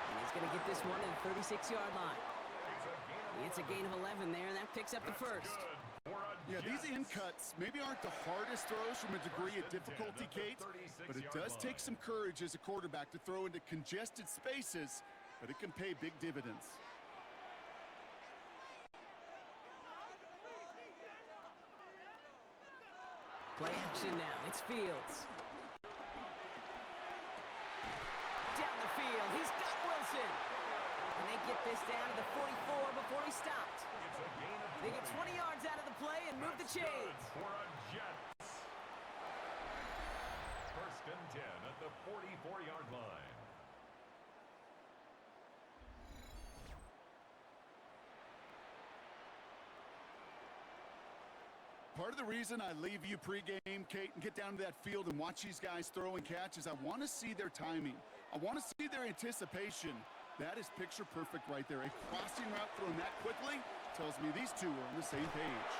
And he's going to get this one at the 36-yard line. It's a gain of 11 there, and that picks up the 1st. Yeah, these in cuts maybe aren't the hardest throws from a degree of difficulty, Kate, but it does take some courage as a quarterback to throw into congested spaces, but it can pay big dividends. Play action now, it's Fields. Down the field, he's got Wilson. And they get this down to the 44 before he stopped. They get 20 yards out of the play and move the chains. For a Jets. 1st and 10 at the 44-yard line. Part Part of the reason I leave you pregame, Kate, and get down to that field and watch these guys throw and catch is I want to see their timing. I want to see their anticipation. That is picture perfect right there. A crossing route thrown that quickly tells me these two are on the same page.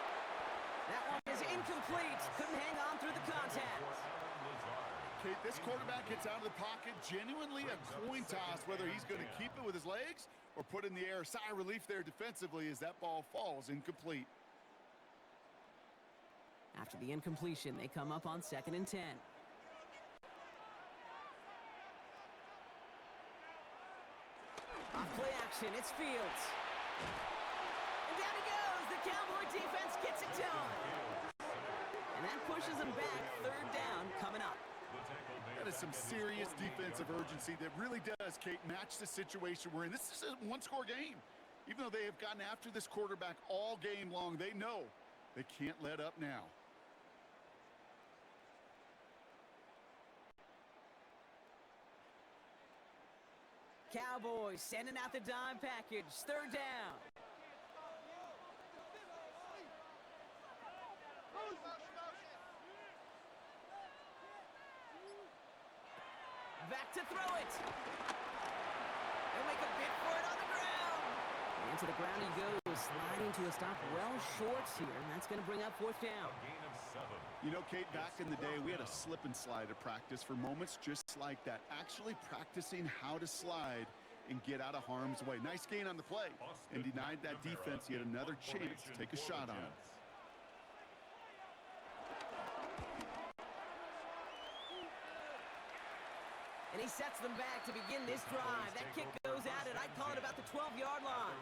That one is incomplete. Couldn't hang on through the contact. Kate, this quarterback gets out of the pocket, genuinely a coin toss whether he's going to keep it with his legs or put in the air. Sigh of relief there defensively as that ball falls incomplete. After the incompletion, they come up on 2nd and 10. Off play action, it's Fields. And down he goes. The Cowboy defense gets it done. And that pushes them back. 3rd down coming up. That is some serious defensive urgency that really does, Kate, match the situation we're in. This is a one-score game. Even though they have gotten after this quarterback all game long, they know they can't let up now. Cowboys sending out the dime package. 3rd down. Back to throw it. They'll make a bid for it on the ground. And to the ground he goes, sliding to a stop well short here. And that's going to bring up 4th down. Gain of 7. You know, Kate, back in the day, we had a slip and slide at practice for moments just like that. Actually practicing how to slide and get out of harm's way. Nice gain on the play and denied that defense yet another chance to take a shot on it. And he sets them back to begin this drive. That kick goes out, and I call it about the 12-yard line.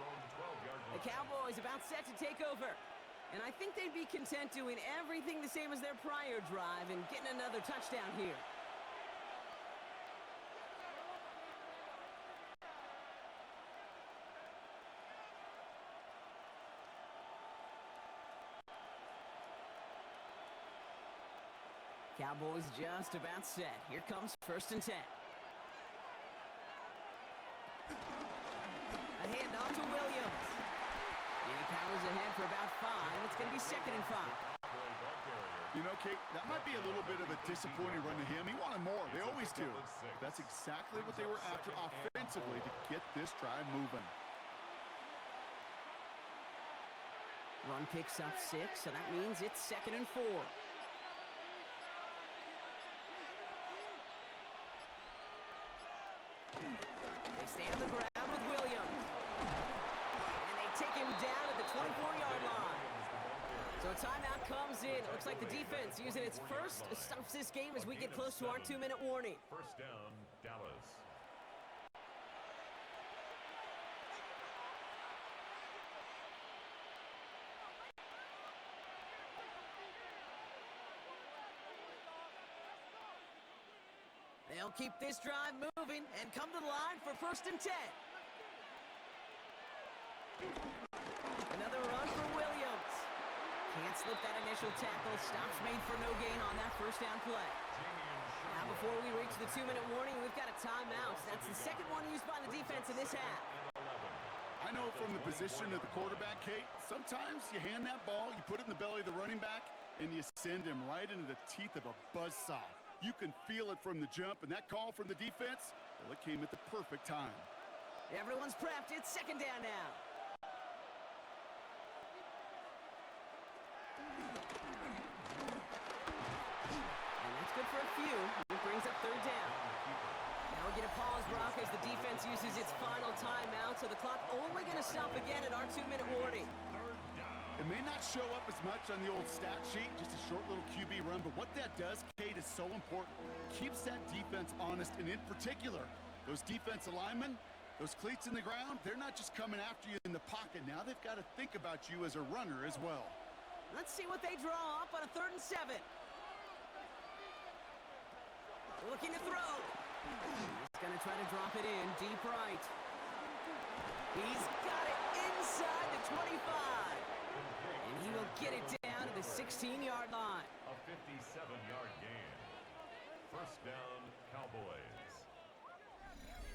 The Cowboys about set to take over. And I think they'd be content doing everything the same as their prior drive and getting another touchdown here. Cowboys just about set. Here comes 1st and 10. A handoff to Williams. And he powers ahead for about 5. It's going to be 2nd and 5. You know, Kate, that might be a little bit of a disappointing run to him. He wanted more. They always do. That's exactly what they were after offensively to get this drive moving. Run picks up 6, so that means it's 2nd and 4. They stay on the ground with Williams. And they take him down at the 24-yard line. So a timeout comes in. It looks like the defense using its first stops this game as we get close to our 2-minute warning. 1st down, Dallas. They'll keep this drive moving and come to the line for 1st and 10. Another run for Williams. Can't slip that initial tackle. Stops made for no gain on that 1st down play. Now before we reach the 2-minute warning, we've got a timeout. That's the 2nd one used by the defense in this half. I know from the position of the quarterback, Kate, sometimes you hand that ball, you put it in the belly of the running back, and you send him right into the teeth of a buzzsaw. You can feel it from the jump, and that call from the defense, well, it came at the perfect time. Everyone's prepped. It's 2nd down now. And that's good for a few. It brings up 3rd down. Now we get a pause, Brock, as the defense uses its final timeout, so the clock only going to stop again at our 2-minute warning. It may not show up as much on the old stat sheet, just a short little QB run, but what that does, Kate, is so important. Keeps that defense honest, and in particular, those defensive linemen, those cleats in the ground, they're not just coming after you in the pocket. Now they've got to think about you as a runner as well. Let's see what they draw up on a 3rd and 7. Looking to throw. He's going to try to drop it in deep right. He's got it inside the 25. And he will get it down to the 16-yard line. A 57-yard gain. 1st down, Cowboys.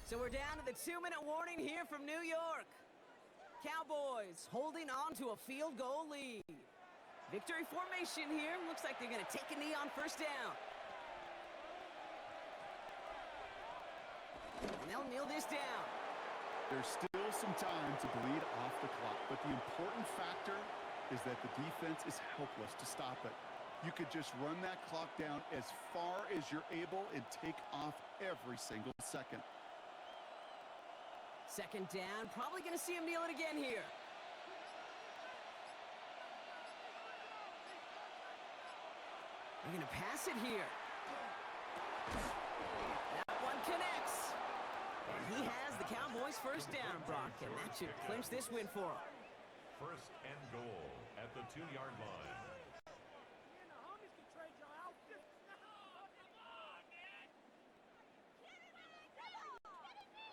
So we're down to the 2-minute warning here from New York. Cowboys holding on to a field goal lead. Victory formation here. Looks like they're going to take a knee on first down. And they'll kneel this down. There's still some time to bleed off the clock, but the important factor is that the defense is helpless to stop it. You could just run that clock down as far as you're able and take off every single second. Second down. Probably going to see him kneel it again here. They're going to pass it here. That one connects. And he has the Cowboys first down, Brock, and that should clinch this win for him. First and goal at the 2-yard line.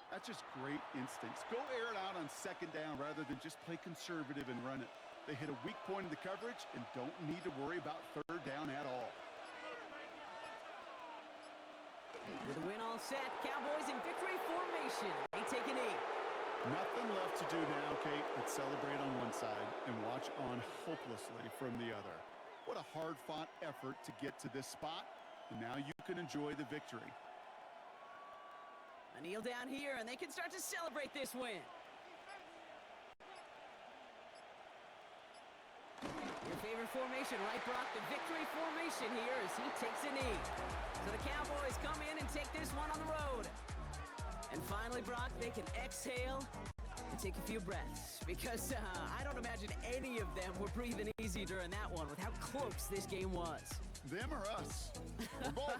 That's just great instincts. Go air it out on second down rather than just play conservative and run it. They hit a weak point in the coverage and don't need to worry about third down at all. With the win all set, Cowboys in victory formation. They take a knee. Nothing left to do now, Kate, but celebrate on one side and watch on hopelessly from the other. What a hard-fought effort to get to this spot, and now you can enjoy the victory. A kneel down here, and they can start to celebrate this win. Your favorite formation, right, Brock? The victory formation here as he takes a knee. So the Cowboys come in and take this one on the road. And finally, Brock, they can exhale and take a few breaths. Because I don't imagine any of them were breathing easy during that one with how close this game was. Them or us? We're both.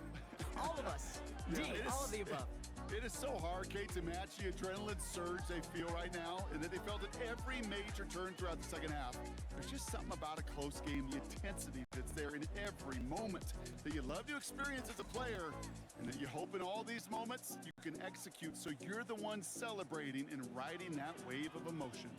All of us. Yeah, D, all of the above. It is so hard, Kate, to match the adrenaline surge they feel right now, and that they felt at every major turn throughout the second half. There's just something about a close game, the intensity that's there in every moment that you love to experience as a player, and that you hope in all these moments you can execute so you're the one celebrating and riding that wave of emotion.